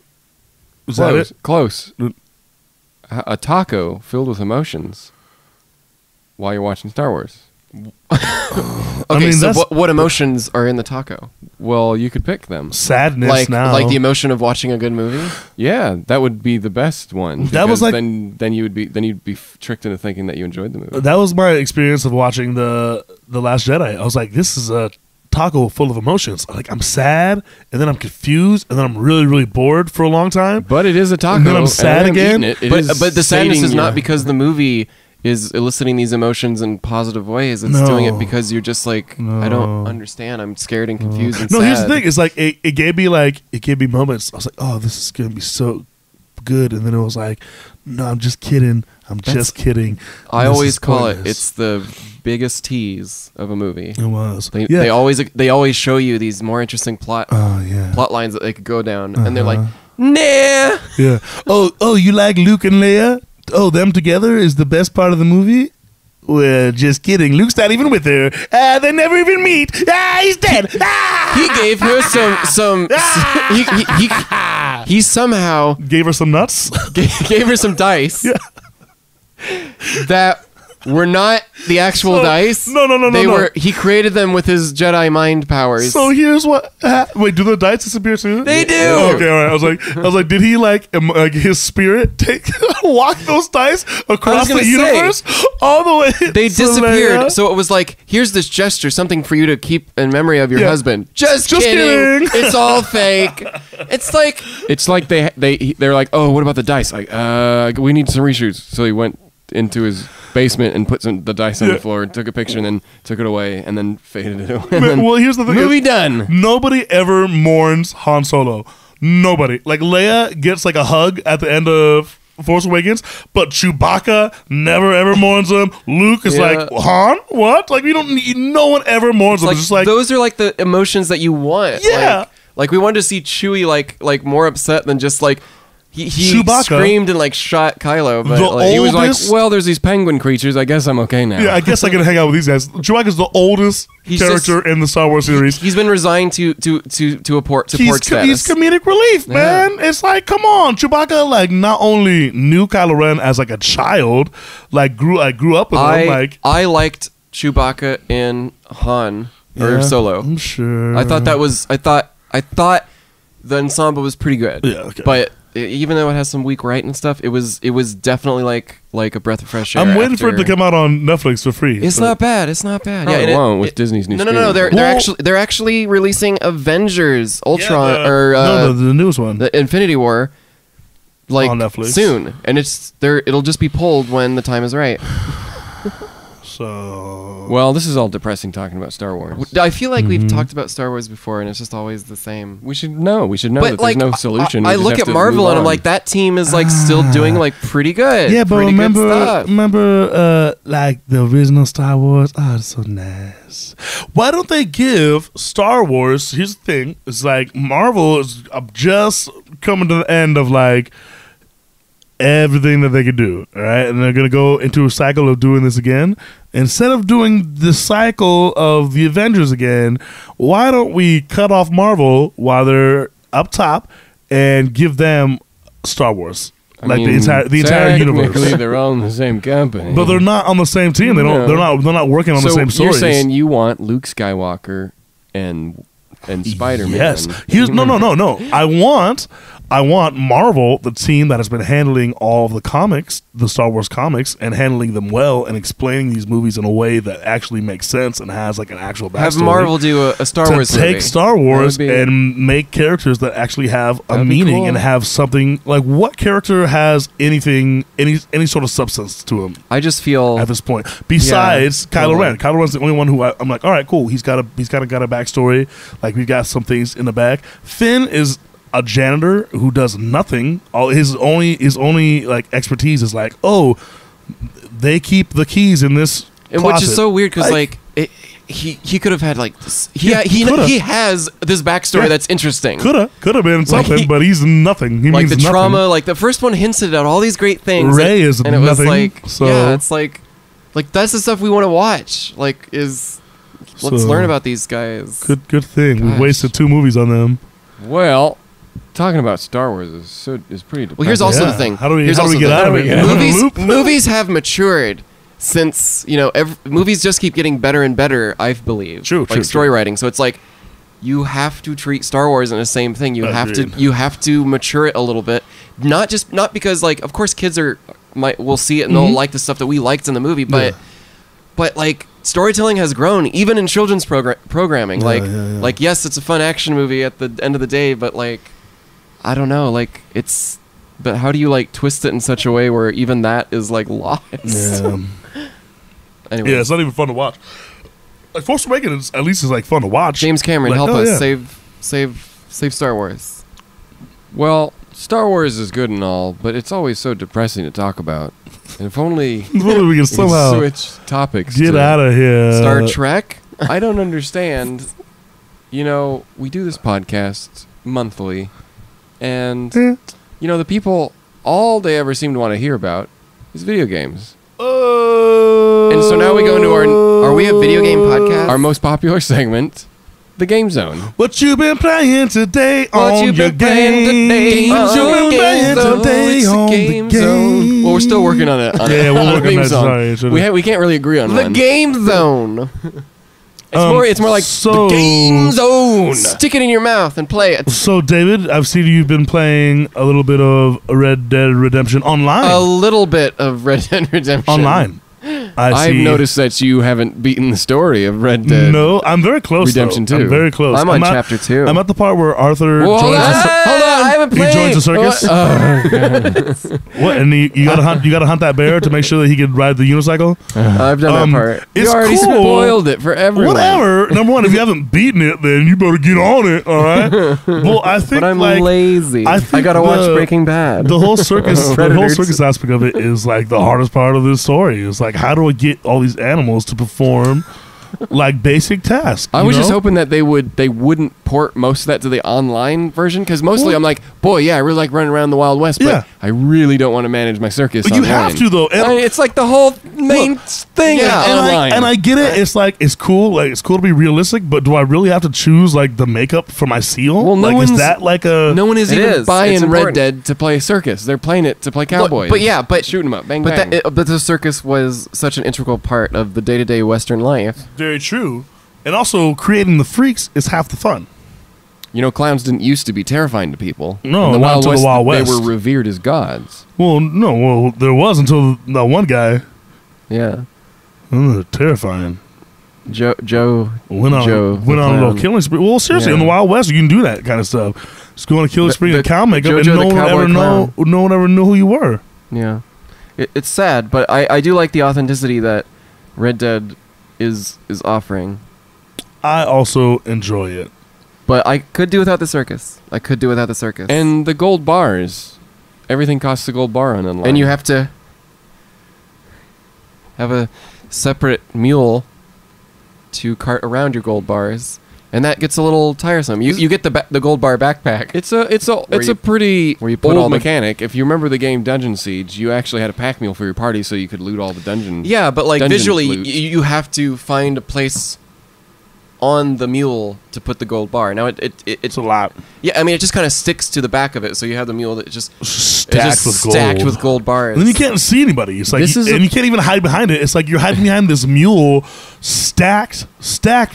Is that it? Close. A taco filled with emotions while you're watching Star Wars. Okay, so that's what emotions are in the taco? Well, you could pick them. sadness Like now. like the emotion of watching a good movie? Yeah, that would be the best one. That was because like- then you'd be tricked into thinking that you enjoyed the movie. That was my experience of watching the Last Jedi. I was like, this is a taco full of emotions. Like, I'm sad, and then I'm confused, and then I'm really, really bored for a long time. But it is a taco. And then I'm sad again. It But is the sadness sating is not your- because the movie is eliciting these emotions in positive ways. It's No. doing it because you're just like, I don't No. understand. I'm scared and confused and No, sad. here's the thing. It's like it gave me moments. I was like, oh, this is gonna be so good, and then it was like, no, I'm just kidding. I'm just kidding. I This always is call it, pointless. it's the biggest tease of a movie. It was. They always show you these more interesting plot yeah. lines that they could go down, and they're like, nah. Yeah. Oh, you like Luke and Leia? Oh, them together is the best part of the movie? Well, just kidding. Luke's not even with her. They never even meet. He's dead. He gave her some he somehow Gave her some nuts. gave her some dice that were not the actual So- dice. No. They were. He created them with his Jedi mind powers. So here's what. Wait, do the dice disappear too? They do. Okay, all right. I was like, did he like his spirit walk those dice across gonna the say, universe all the way? They to disappeared. Leia? So it was like, here's this gesture, something for you to keep in memory of your Yeah. husband. Just kidding. It's all fake. It's like they're like, oh, what about the dice? Like, we need some reshoots. So he went into his basement and put the dice on the floor and took a picture and then took it away and then faded it away. And then Well, here's the thing. movie done. Nobody ever mourns Han Solo. Nobody. Like, Leia gets like a hug at the end of Force Awakens, but Chewbacca never ever mourns him. Luke is Yeah. like, Han? What? Like, we don't need, no one ever mourns him. like, It's just like, those are like the emotions that you want. Yeah. Like we wanted to see Chewie like more upset than just like He Chewbacca, screamed and like shot Kylo, but The like, He was like, oldest- well, there's these penguin creatures. I guess I'm okay now. Yeah, I guess I can hang out with these guys. Chewbacca's the oldest He's character in the Star Wars series. he's been resigned to a port He's status. comedic relief, man. It's like, come on, Chewbacca. Like, not only knew Kylo Ren as like a child, like grew up with him. Like, I liked Chewbacca in Han or yeah, Solo. I'm sure. I thought the ensemble was pretty good. Yeah, okay. But even though it has some weak writing and stuff, it was definitely like a breath of fresh air. I'm waiting for it to come out on Netflix for free. It's not bad. It's not bad. Probably and won't with Disney's new. No. streaming They're actually releasing Avengers Ultron the newest one. the Infinity War like On Netflix. soon, and it'll just be pulled when the time is right. So Well, this is all depressing talking about Star Wars. I feel like we've talked about Star Wars before, and it's just always the same. We should know But that like, there's no solution. I We just look have at to Marvel move and I'm on. like, that team is like still doing like pretty good. yeah, but pretty good stuff. remember, like the original Star Wars. Oh, it's so nice. Why don't they give Star Wars? Here's the thing: it's like Marvel is just coming to the end of like everything that they could do, all right? And they're going to go into a cycle of doing this again. Instead of doing the cycle of the Avengers again, why don't we cut off Marvel while they're up top and give them Star Wars? I Like mean, the entire universe. technically they're all in the same company. But they're not on the same team. They don't. No. They're not working on the same stories. You're saying you want Luke Skywalker and Spider-Man? Yes. Here's no. I want Marvel, the team that has been handling all of the comics, the Star Wars comics, and handling them well and explaining these movies in a way that actually makes sense and has like an actual backstory. Have Marvel do a Star to Wars take movie. Star Wars That would be- and make characters that actually have a That'd be meaning cool. and have something like what character has any sort of substance to him I just feel at this point besides Kylo totally. Ren. Kylo Ren's the only one who I'm like, all right, cool. He's got a backstory. Like we've got some things in the back. Finn is a janitor who does nothing. All his only like expertise is like, oh, they keep the keys in this and closet. which is so weird because he could have had like this, he coulda. has this backstory Yeah. that's interesting. could have been something, he- but he's nothing. He Like means the nothing. trauma, like the first one hinted at all these great things. Rey is and it was nothing, like, so- yeah, it's like that's the stuff we want to watch. Like, let's So- learn about these guys. Good thing we Gosh. wasted 2 movies on them. Well, talking about Star Wars is pretty depressing. Well, here's also Yeah. the thing. How do we Here's also get the out of thing. it? Out of the loop? Movies have matured since movies just keep getting better and better. I believe. True, Like story writing. So it's like you have to treat Star Wars in the same thing. You Agreed. have to mature it a little bit. Not because like of course kids will see it and they'll like the stuff that we liked in the movie, but like storytelling has grown even in children's programming. Like yes, it's a fun action movie at the end of the day, but like I don't know, like but how do you like twist it in such a way where even that is like lost? Yeah. Anyway, Yeah, it's not even fun to watch. Like Force Awakens, at least is like fun to watch. James Cameron, Like, help oh, us yeah. save Star Wars. Well, Star Wars is good and all, but it's always so depressing to talk about. And if only If only we can we could somehow switch topics. get to out of here. Star Trek. I don't understand. We do this podcast monthly, and Eh. the people, all they ever seem to want to hear about is video games. And so now we go into are we a video game podcast? Our most popular segment, the Game Zone. What you been playing today What on you your been playing game? today What on you your been game playing zone? today It's the on the game game? zone. Well, we're still working on it. Yeah, we're working theme on it. song. Sorry, should've- We can't really agree on the one. Game Zone. It's more like so, the Game Zone. Stick it in your mouth and play it. So, David, I've seen you've been playing a little bit of Red Dead Redemption online. A little bit of Red Dead Redemption. Online. I've see. noticed that you haven't beaten the story of Red Dead. No, I'm very close. Redemption though. 2. I'm very close. I'm on at- chapter 2. I'm at the part where Arthur Whoa, joins. hold on. I haven't He played. joins the circus. What? And you gotta hunt that bear to make sure that he can ride the unicycle. I've done that part. You It's already cool. spoiled it for everyone. Whatever. Number one, if you haven't beaten it, then you better get on it. All right. Well, I think But I'm like lazy. I I think gotta watch the- Breaking Bad. the whole circus, the whole Predators. circus aspect of it is like the hardest part of this story. It's like how do I get all these animals to perform like basic tasks? I you was just know? hoping that they wouldn't port most of that to the online version because mostly Well- I'm like, boy, yeah, I really like running around the Wild West, but Yeah. I really don't want to manage my circus. But you online. have to though. And- It's like the whole main Look, thing yeah, is online. and I get it. It's like it's cool. Like it's cool to be realistic, but do I really have to choose like the makeup for my seal? Well, no like, is one's- that like a? no one is It even is. It's buying Red important. Dead to play a circus. They're playing it to play cowboys. but shooting them up, bang But bang. but the circus was such an integral part of the day-to-day Western life. Very true. And also, creating the freaks is half the fun. You know, clowns didn't used to be terrifying to people. No, In the not Wild until the West, Wild West. They were revered as gods. Well, no. Well, there was until that one guy. Yeah. Terrifying. Joe Went on Joe a the little clown. killing spree. Well, seriously, Yeah. in the Wild West, you can do that kind of stuff. Just go on a killing spree in the cow makeup, Jojo and the no one cowboy ever clown. no one ever knew who you were. Yeah. It's sad, but I do like the authenticity that Red Dead is offering. I also enjoy it. But I could do without the circus. And the gold bars. Everything costs a gold bar on online. And you have to have a separate mule to cart around your gold bars, and that gets a little tiresome. You get the gold bar backpack. It's a you- pretty where you put all old the- mechanic. If you remember the game Dungeon Siege, you actually had a pack mule for your party so you could loot all the dungeons. Yeah, but like Dungeon visually, loot. you have to find a place on the mule to put the gold bar. Now it's It's a lot. yeah. I mean, it just kind of sticks to the back of it, so you have the mule that just Stacked with gold. stacked with gold bars. And then you can't see anybody. It's like, This is and you can't even hide behind it. It's like you're hiding behind this mule, stacked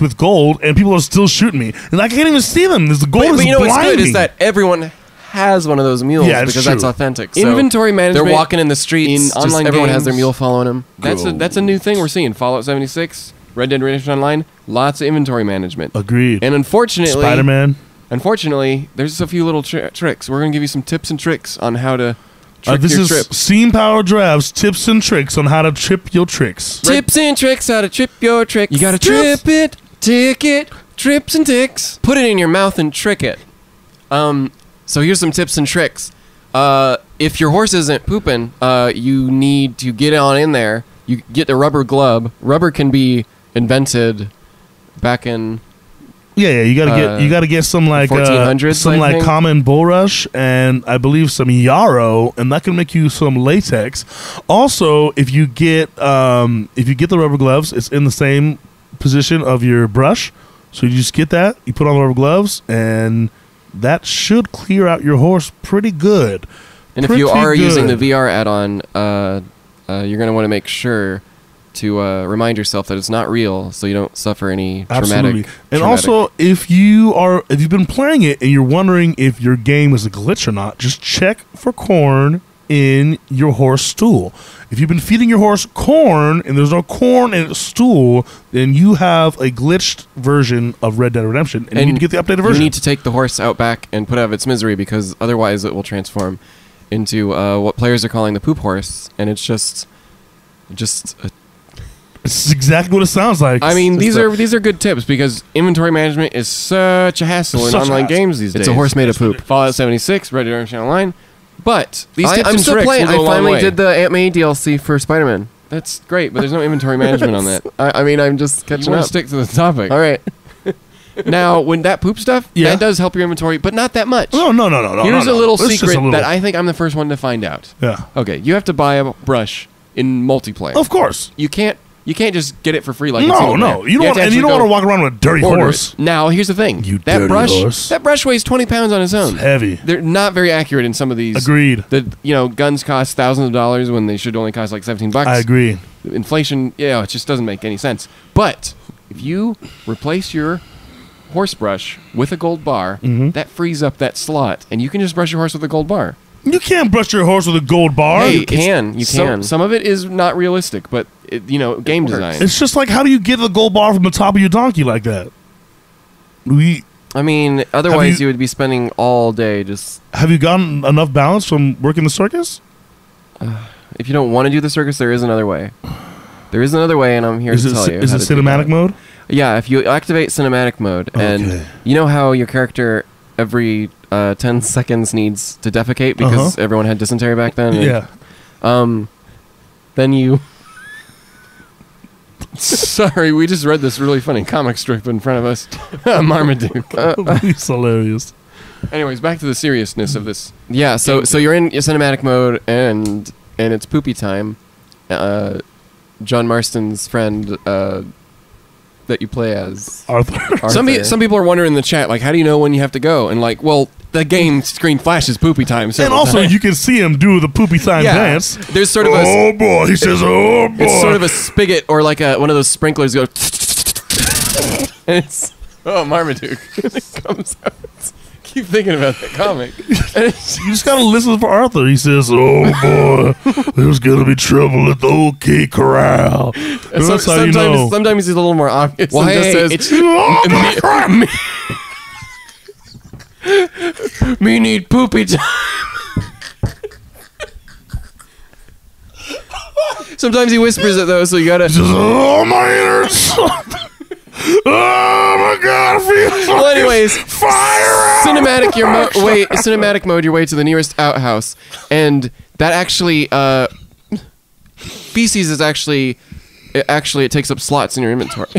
with gold, and people are still shooting me, and I can't even see them. There's the gold But is you know what's blinding. good is that everyone has one of those mules Yeah, it's because true. that's authentic. So Inventory management They're walking in the streets. in just online everyone has their games. mule following them. That's a new thing we're seeing. Fallout 76, Red Dead Redemption Online, lots of inventory management. Agreed. And unfortunately, Spider-Man. there's a few little tricks. We're going to give you some tips and tricks on how to trick This your is trips. Steam Power Drafts tips and tricks on how to trip your tricks. Tips and tricks how to trip your tricks. You got to Trips. trip it, tick it, trips and ticks. Put it in your mouth and trick it. So here's some tips and tricks. If your horse isn't pooping, you need to get on in there. You get a rubber glove. Rubber can be invented back in Yeah, you gotta get some like 1400s, some I like think. common bulrush and I believe some yarrow, and that can make you some latex. Also, if you get the rubber gloves, it's in the same position of your brush, so you just get that, you put on the rubber gloves, and that should clear out your horse pretty good. And if you are Pretty using the good. VR add-on, you're going to want to make sure to remind yourself that it's not real, so you don't suffer any Absolutely. traumatic. And also, if you've been playing it and you're wondering if your game is a glitch or not, just check for corn in your horse stool. If you've been feeding your horse corn and there's no corn in its stool, then you have a glitched version of Red Dead Redemption, and you need to get the updated version. You need to take the horse out back and put it out of its misery, because otherwise it will transform into what players are calling the poop horse, and it's just a It's exactly what it sounds like. I mean, It's these are good tips because inventory management is such a hassle in Such a online hassle. games these days. It's a horse made of poop. Fallout 76, Red Dead Redemption Online. But these tips I'm and still tricks playing. will I go a long finally way. did the Aunt May DLC for Spider-Man. That's great, but there's no inventory management on that. I mean, I'm just You catching want up. to stick to the topic. All right. Now, when that poop stuff, Yeah. that does help your inventory, but not that much. no. Here's no. a little It's just secret a little- that I think I'm the first one to find out. Yeah. Okay, you have to buy a brush in multiplayer. Of course. You can't just get it for free like in No, single no. player. You don't want, have and to you don't actually want to go walk around with a dirty order horse. it. Now, here's the thing. You that dirty brush, horse. that brush weighs 20 pounds on its own. It's heavy. They're not very accurate in some of these. Agreed. Guns cost thousands of dollars when they should only cost like $17. I agree. Inflation, it just doesn't make any sense. But if you replace your horse brush with a gold bar, Mm-hmm. that frees up that slot, and you can just brush your horse with a gold bar. You can't brush your horse with a gold bar. Hey, you can. Some of it is not realistic, but game works. design. It's just like, how do you get the gold bar from the top of your donkey like that? I mean, otherwise you- you would be spending all day just. Have you gotten enough balance from working the circus? If you don't want to do the circus, there is another way. There is another way, and I'm here Is to it, tell you. is how it to do cinematic that. mode? Yeah, if you activate cinematic mode, Okay. and you know how your character every 10 seconds needs to defecate because everyone had dysentery back then? And, Yeah. then you Sorry, we just read this really funny comic strip in front of us. Marmaduke. He's hilarious. Anyways, back to the seriousness of this. Yeah, so you're in your cinematic mode, and it's poopy time. John Marston's friend that you play as Arthur. Some people are wondering in the chat, like, how do you know when you have to go? And like, well, the game screen flashes poopy time. And also, you can see him do the poopy time dance. There's sort of oh boy, he says, oh boy. It's sort of a spigot or like one of those sprinklers go. And it's Marmaduke. It comes out. Keep thinking about that comic. You just gotta listen for Arthur. He says, "Oh boy, there's gonna be trouble at the OK Corral." That's how you know. Sometimes he's a little more obvious. Well, and just says, "Me need poopy time." Sometimes he whispers it though, so you gotta. He says, "Oh my innards." Oh my god, I feel well, anyways, fire! Cinematic mode your way to the nearest outhouse, and that actually feces is actually it takes up slots in your inventory.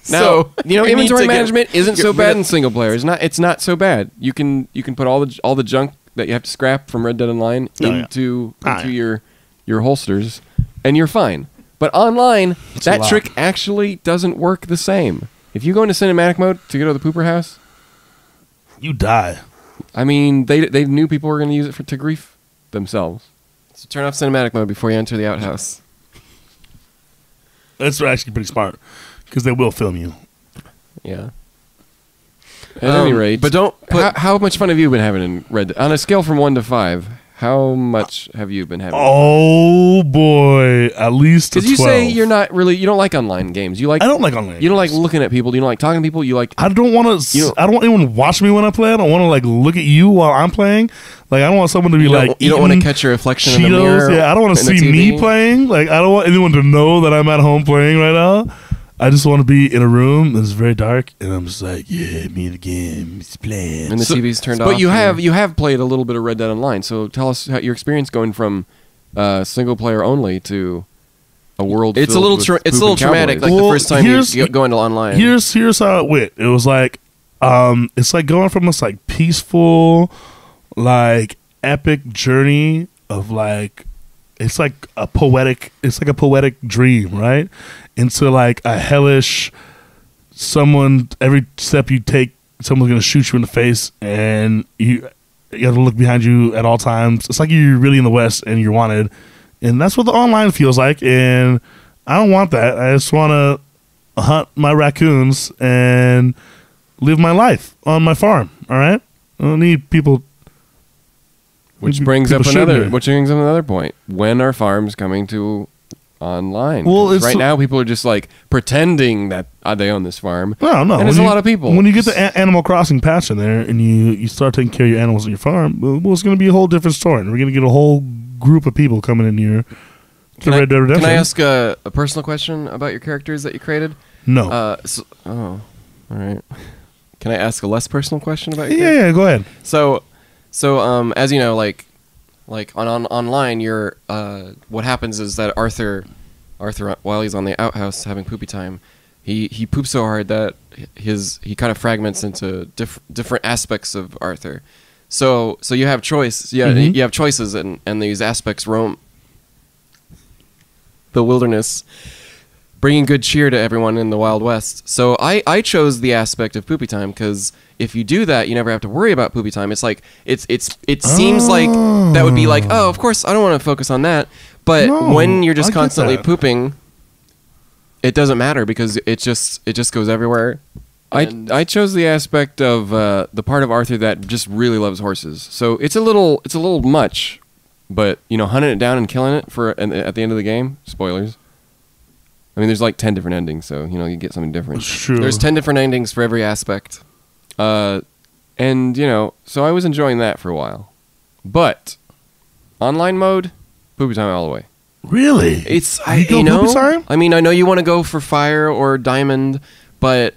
Now, you inventory management isn't so bad in single player. It's not so bad. You can put all the junk that you have to scrap from Red Dead Online into your holsters, and you're fine. But online, that trick actually doesn't work the same. If you go into cinematic mode to go to the pooper house, you die. I mean, they knew people were going to use it to grief themselves. So turn off cinematic mode before you enter the outhouse. That's actually pretty smart, because they will film you. Yeah. At any rate, but don't put. How much fun have you been having in Red Dead? On a scale from 1 to 5, how much have you been having? Oh boy, at least a 12. Because you say you don't like online games. I don't like online. You don't like looking at people. You don't like talking to people. You like. I don't want to. I don't want anyone to watch me when I play. I don't want to like look at you while I'm playing. Like I don't want someone to be you don't want to catch your reflection Cheetos. in the mirror. Yeah, I don't want to see me playing. Like I don't want anyone to know that I'm at home playing right now. I just want to be in a room that's very dark, and I'm just like, yeah, me and the game is playing. And the TV's turned off. But you have played a little bit of Red Dead Online, so tell us how your experience going from single player only to a world. It's a little traumatic. Like the first time you go into online. Here's how it went. It was like, it's like going from this like peaceful, like epic journey of like. It's like a poetic dream, right? Into like a hellish every step you take, someone's gonna shoot you in the face, and you have to look behind you at all times. It's like you're really in the West and you're wanted, and that's what the online feels like. And I don't want that. I just want to hunt my raccoons and live my life on my farm. All right, I don't need people. Which brings up another point. When are farms coming to online? Well, right now people are just like pretending that they own this farm. No. And there's a lot of people. When you get the Animal Crossing patch in there and you start taking care of your animals on your farm, well, it's going to be a whole different story. And we're going to get a whole group of people coming in here to Red Dead Redemption. Can I ask a personal question about your characters that you created? No. All right. Can I ask a less personal question about your Yeah, go ahead. So, as you know, like on online, you're what happens is that Arthur, while he's on the outhouse having poopy time, he poops so hard that he kind of fragments into different aspects of Arthur. So you have choice. Yeah, you have choices, and these aspects roam the wilderness, bringing good cheer to everyone in the Wild West. So I chose the aspect of poopy time because if you do that, you never have to worry about poopy time. It's like it seems like that would be like, oh, of course I don't want to focus on that. But when you're just constantly pooping, it doesn't matter because it just goes everywhere. I chose the aspect of the part of Arthur that just really loves horses. So it's a little much, but hunting it down and killing it at the end of the game. Spoilers. I mean, there's like 10 different endings, so you get something different. Sure. There's 10 different endings for every aspect. So I was enjoying that for a while. But online mode, poopy time all the way. Really? It's poopy time? I mean, I know you want to go for fire or diamond, but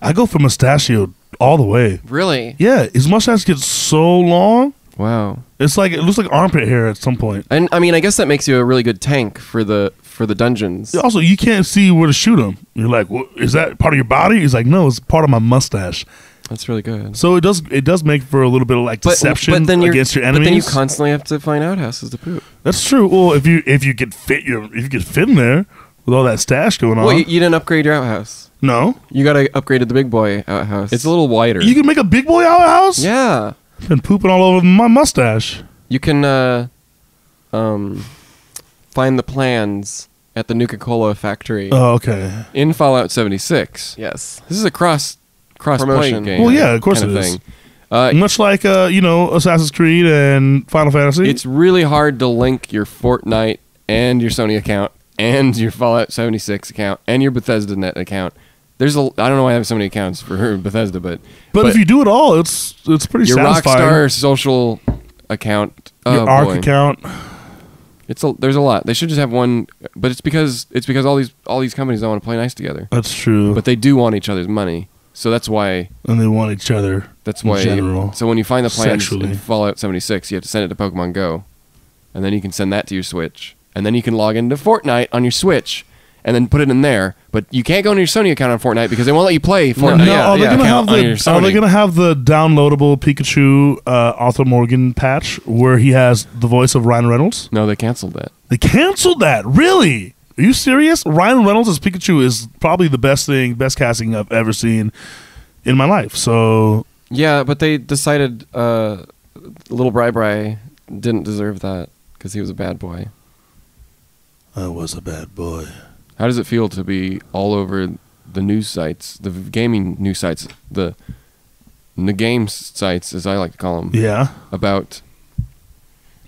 I go for mustachio all the way. Really? Yeah, his mustache gets so long. Wow. It's like it looks like armpit hair at some point. And I mean, I guess that makes you a really good tank for the dungeons. Also, you can't see where to shoot him. You're like, is that part of your body? He's like, no, it's part of my mustache. That's really good. So it does make for a little bit of like deception against your enemies. But then you constantly have to find outhouses to poop. That's true. Well, if you get fit in there with all that stash going on. Well, you didn't upgrade your outhouse. No, you got to upgrade to the big boy outhouse. It's a little wider. You can make a big boy outhouse. Yeah. I've been pooping all over my mustache. You can find the plans at the Nuka-Cola factory. Oh, okay. In Fallout 76. Yes. This is a cross promotion game. Well, yeah, of course kind it of is. thing. Much like Assassin's Creed and Final Fantasy. It's really hard to link your Fortnite and your Sony account and your Fallout 76 account and your Bethesda Net account. I don't know why I have so many accounts for Bethesda, but if you do it all, it's pretty your satisfying. Rockstar social account, Your Arc account. There's a lot. They should just have one, but it's because all these companies don't want to play nice together. That's true. But they do want each other's money, so that's why. And they want each other. That's why. In general, so when you find the plans sexually. in Fallout 76, you have to send it to Pokemon Go, and then you can send that to your Switch, and then you can log into Fortnite on your Switch, and then put it in there. But you can't go into your Sony account on Fortnite because they won't let you play Fortnite. Are they gonna have the downloadable Pikachu Arthur Morgan patch where he has the voice of Ryan Reynolds? No, they canceled that. They canceled that. Really? Are you serious? Ryan Reynolds as Pikachu is probably the best casting I've ever seen in my life. So yeah, but they decided little Bri didn't deserve that because he was a bad boy. I was a bad boy. How does it feel to be all over the news sites, the gaming news sites, the game sites, as I like to call them? Yeah. About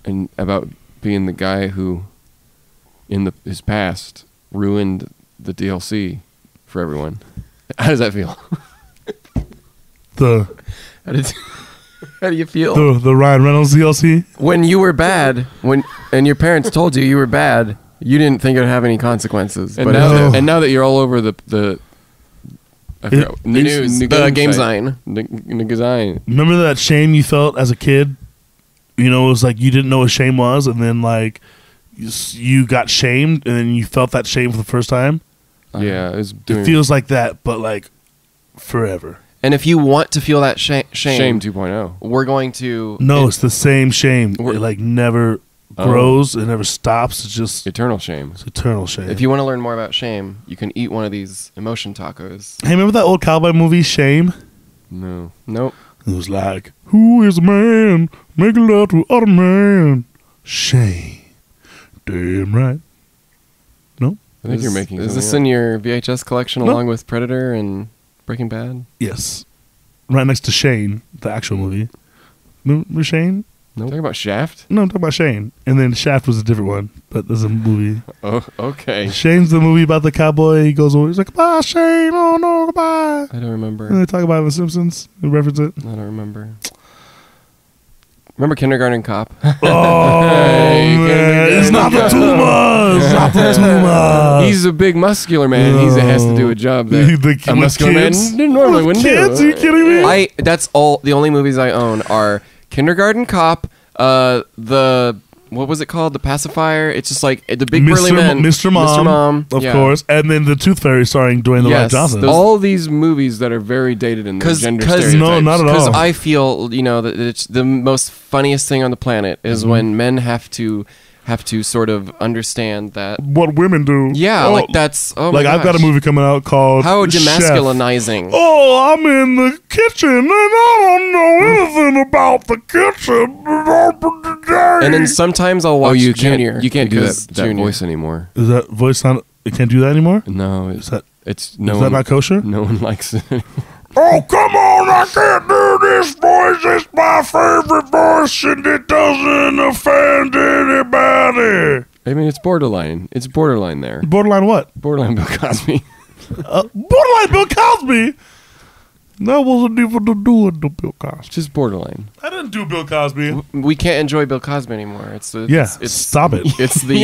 being the guy who, in his past, ruined the DLC for everyone. How does that feel? How do you feel? The Ryan Reynolds DLC? When you were bad, and your parents told you were bad, you didn't think it would have any consequences. And, but now that you're all over the news, the game sign. Remember that shame you felt as a kid? You know, it was like you didn't know what shame was, and then like you got shamed, and then you felt that shame for the first time. Yeah, it feels like that, but like forever. And if you want to feel that shame 2.0, we're going to. No, it's the same shame. It like never grows. It never stops. It's just eternal shame. It's eternal shame. If you want to learn more about shame, you can eat one of these emotion tacos. Hey, remember that old cowboy movie, Shame? No. Nope. It was like, who is a man? Make love to other man. Shame. Damn right. No? I think you're making. Is this in your VHS collection along with Predator and Breaking Bad? Yes. Right next to Shane, the actual movie. Remember Shane? No. Talking about Shaft? No, I'm talking about Shane. And then Shaft was a different one, but there's a movie. Oh, okay. Shane's the movie about the cowboy. He goes over, he's like, goodbye, Shane. Oh, no, goodbye. I don't remember. And they talk about it in The Simpsons. They reference it. I don't remember. Remember Kindergarten Cop? Oh, man. It's not the tumor. It's not the tumor. He's a big muscular man. He has to do a job that a muscular man normally wouldn't do. Are you kidding me? That's all. The only movies I own are Kindergarten Cop, what was it called? The Pacifier. It's just like the big burly man. Mr. Mom, of course. And then The Tooth Fairy starring Dwayne The Rock Johnson. All these movies that are very dated in their gender stereotypes. No, not at all. Because I feel, that it's the most funniest thing on the planet is when men have to sort of understand that what women do. Yeah, like that's like I've got a movie coming out called How Demasculinizing. Oh, I'm in the kitchen and I don't know anything about the kitchen. And then sometimes I'll watch Junior. You can't do that voice anymore. Is that voice not? It can't do that anymore. No, is that not kosher? No one likes it. Oh, come on, I can't do this voice. It's my favorite voice and it doesn't offend anybody. I mean, it's borderline. It's borderline there. Borderline what? Borderline Bill Cosby. Borderline Bill Cosby? That wasn't even to do with the Bill Cosby. Just borderline. I didn't do Bill Cosby. We can't enjoy Bill Cosby anymore. It's stop it. It's the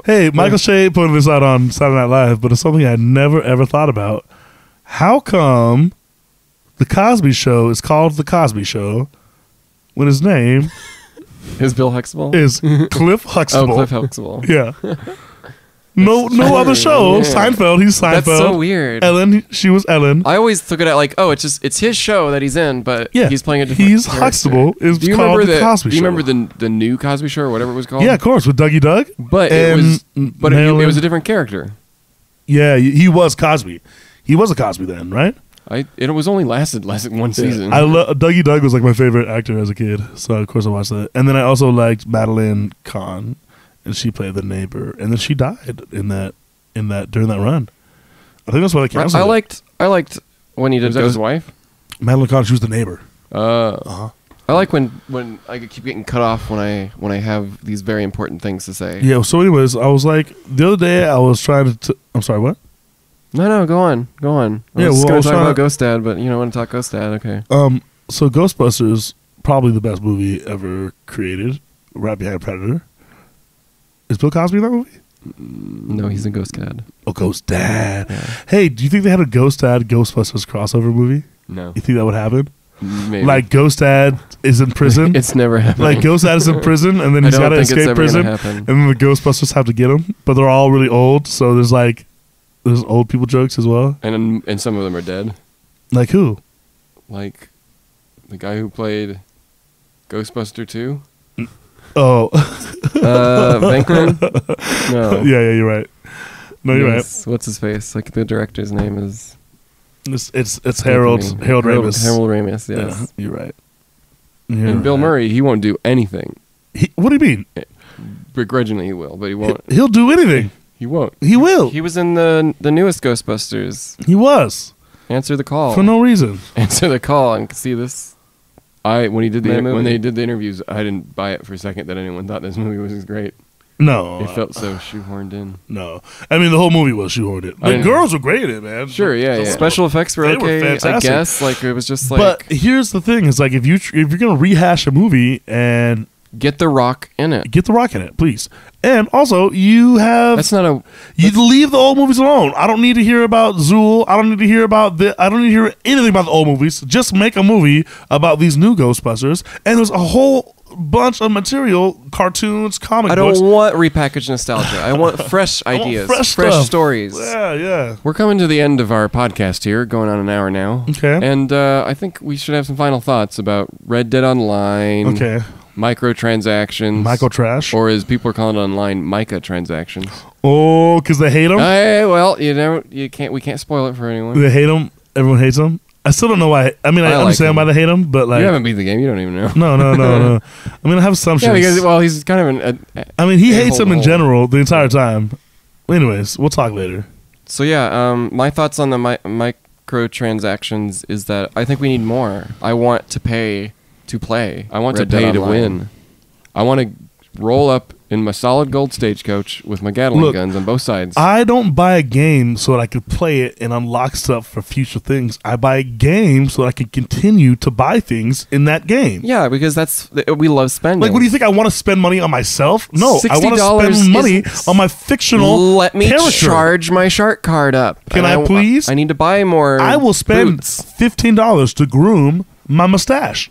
Hey, Michael Shea put this out on Saturday Night Live, but it's something I never ever thought about. How come The Cosby Show is called The Cosby Show when his name Is Bill Huxtable? Is Cliff Huxtable. Oh, Cliff Huxtable. Yeah. No other show. Yeah. Seinfeld. He's Seinfeld. That's so weird. Ellen. She was Ellen. I always took it at like, oh, it's his show that he's in, but Yeah. he's playing a different He's character. Huxtable. Is Do you called remember the Cosby Do you Show. remember the new Cosby Show or whatever it was called? Yeah, of course, with Dougie Doug. But and it was a different character. Yeah, he was Cosby. He was a Cosby then, right? It was only lasted one season. Dougie Doug was like my favorite actor as a kid, so of course I watched that. And then I also liked Madeline Kahn, and she played the neighbor, and then she died in that during that run. I think that's why they canceled it. I liked when he did. Was that his wife? Madeline Kahn. She was the neighbor. I like when I keep getting cut off when I have these very important things to say. Yeah. So, anyways, I was like the other day I was trying to. I'm sorry. What? No, go on. I was going to talk about Ghost Dad, but you don't want to talk Ghost Dad. Okay. So Ghostbusters, probably the best movie ever created, right behind Predator. Is Bill Cosby in that movie? No, he's a Ghost Dad. Oh, Ghost Dad. Yeah. Hey, do you think they had a Ghost Dad Ghostbusters crossover movie? No. You think that would happen? Maybe. Like Ghost Dad is in prison? It's never happening. Like Ghost Dad is in prison and then he's got to escape prison. And then the Ghostbusters have to get him. But they're all really old, so there's old people jokes as well. And some of them are dead. Like who? Like the guy who played Ghostbuster 2? Oh. Venkman? No. Yeah, you're right. No, you're right. What's his face? Like the director's name is... It's Harold Ramis. Harold Ramis, yes. Yeah, you're right. And Bill Murray, he won't do anything. What do you mean? Begrudgingly he will, but he won't. He'll do anything. He won't. He will. He was in the newest Ghostbusters. He was. Answer the call. For no reason. Answer the call and see this. When they did the interviews, I didn't buy it for a second that anyone thought this movie was great. No. It felt so shoehorned in. No. I mean, the whole movie was shoehorned in. The girls were great in it, man. Sure, yeah. Special effects were okay, I guess. Like, it was just like... But here's the thing. Is like, if you're going to rehash a movie and... Get The Rock in it. Get The Rock in it, please. And also, you have... You leave the old movies alone. I don't need to hear about Zool. I don't need to hear anything about the old movies. Just make a movie about these new Ghostbusters. And there's a whole bunch of material, cartoons, comic books. I don't want repackaged nostalgia. I want fresh ideas, fresh stories. Yeah. We're coming to the end of our podcast here, going on an hour now. Okay. And I think we should have some final thoughts about Red Dead Online. Okay. Microtransactions. Microtrash. Or as people are calling it online, Microtransactions. Oh, because they hate them? Well, we can't spoil it for anyone. They hate them? Everyone hates them? I still don't know why. I mean, I understand why they hate him, but like... You haven't beat the game. You don't even know. No. I mean, I have assumptions. Yeah, because, he's kind of I mean, he hates him in general the entire time. Anyways, we'll talk later. So, yeah, my thoughts on the microtransactions is that I think we need more. I want to pay to play. I want to pay to win. I want to roll up in my solid gold stagecoach with my Gatling guns on both sides. I don't buy a game so that I could play it and unlock stuff for future things. I buy a game so that I can continue to buy things in that game. Yeah, because we love spending. Like, what do you think? I want to spend money on myself? No, I want to spend money on my fictional Let me character. Charge my shark card up. Can I please? I need to buy more. I will spend $15 to groom my mustache.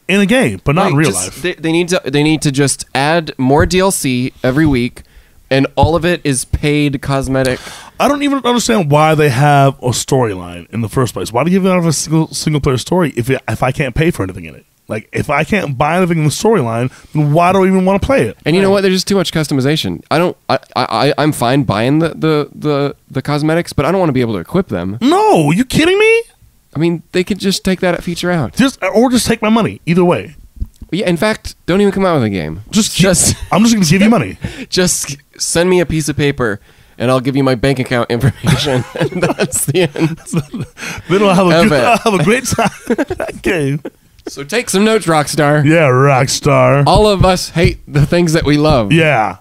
In a game, but not in real life. They need to just add more DLC every week, and all of it is paid cosmetic. I don't even understand why they have a storyline in the first place. Why do you even have a single player story if I can't pay for anything in it? Like, if I can't buy anything in the storyline, then why do I even want to play it? And you know what? There's just too much customization. I'm fine buying the cosmetics, but I don't want to be able to equip them. No, are you kidding me? I mean, they could just take that feature out. Just take my money. Either way. Yeah, in fact, don't even come out with a game. I'm just going to give you money. Just send me a piece of paper, and I'll give you my bank account information, and that's the end. Then I'll have a great time in that game. So take some notes, Rockstar. Yeah, Rockstar. All of us hate the things that we love. Yeah.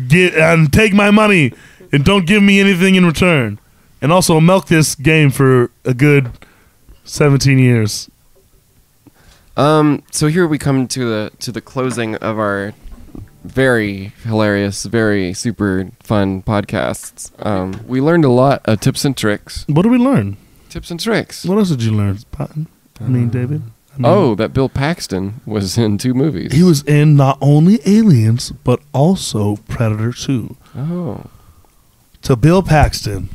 Take my money, and don't give me anything in return. And also milk this game for a good 17 years. So here we come to the closing of our very hilarious, very super fun podcasts. We learned a lot of tips and tricks. What did we learn? Tips and tricks. What else did you learn, Patton? David? That Bill Paxton was in 2 movies. He was in not only Aliens, but also Predator 2. Oh. To Bill Paxton.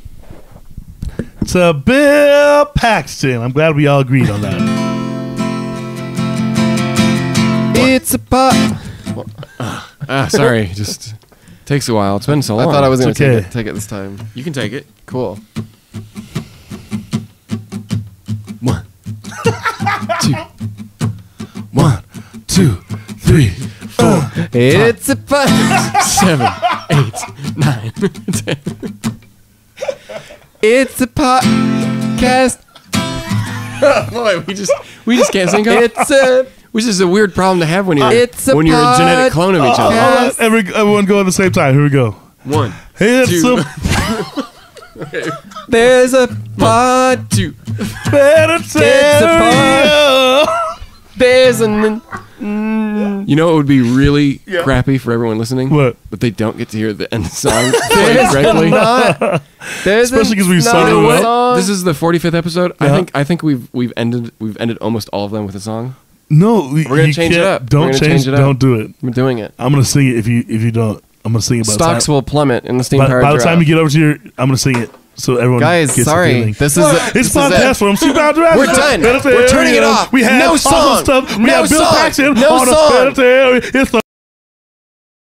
To Bill Paxton. I'm glad we all agreed on that. It's a pot. Sorry. Just takes a while. It's been so long. I thought I was going to okay. take it this time. You can take it. Cool. 1, 2. 1, 2, 3, 4. It's a pot. 7, 8, 9, 10. It's a podcast. Boy, we just can't sync up. It's a. Which is a weird problem to have when you're It's a a genetic clone of each other. podcast. Everyone go at the same time. Here we go. 1, It's 2. There's a pod. 2. Bennettarium. There's an. You know, it would be really crappy for everyone listening. What? But they don't get to hear the end of the song played correctly. Especially 'cause we sung it well. This is the 45th episode. Yeah. I think we've ended almost all of them with a song. No, We're gonna change it up. Don't We're gonna change change it up. Don't do it. We're doing it. I'm gonna sing it if you don't. I'm gonna sing it. Stocks will plummet in the steam By powered the time you get over to your, I'm gonna sing it so everyone Guys, gets sorry. the feeling. This is It's podcast from Steam Powered Draft. We're done. We're turning it off. We have No awesome song. stuff. We No have Bill song. Paxton No on song. the Bennettarium. It's the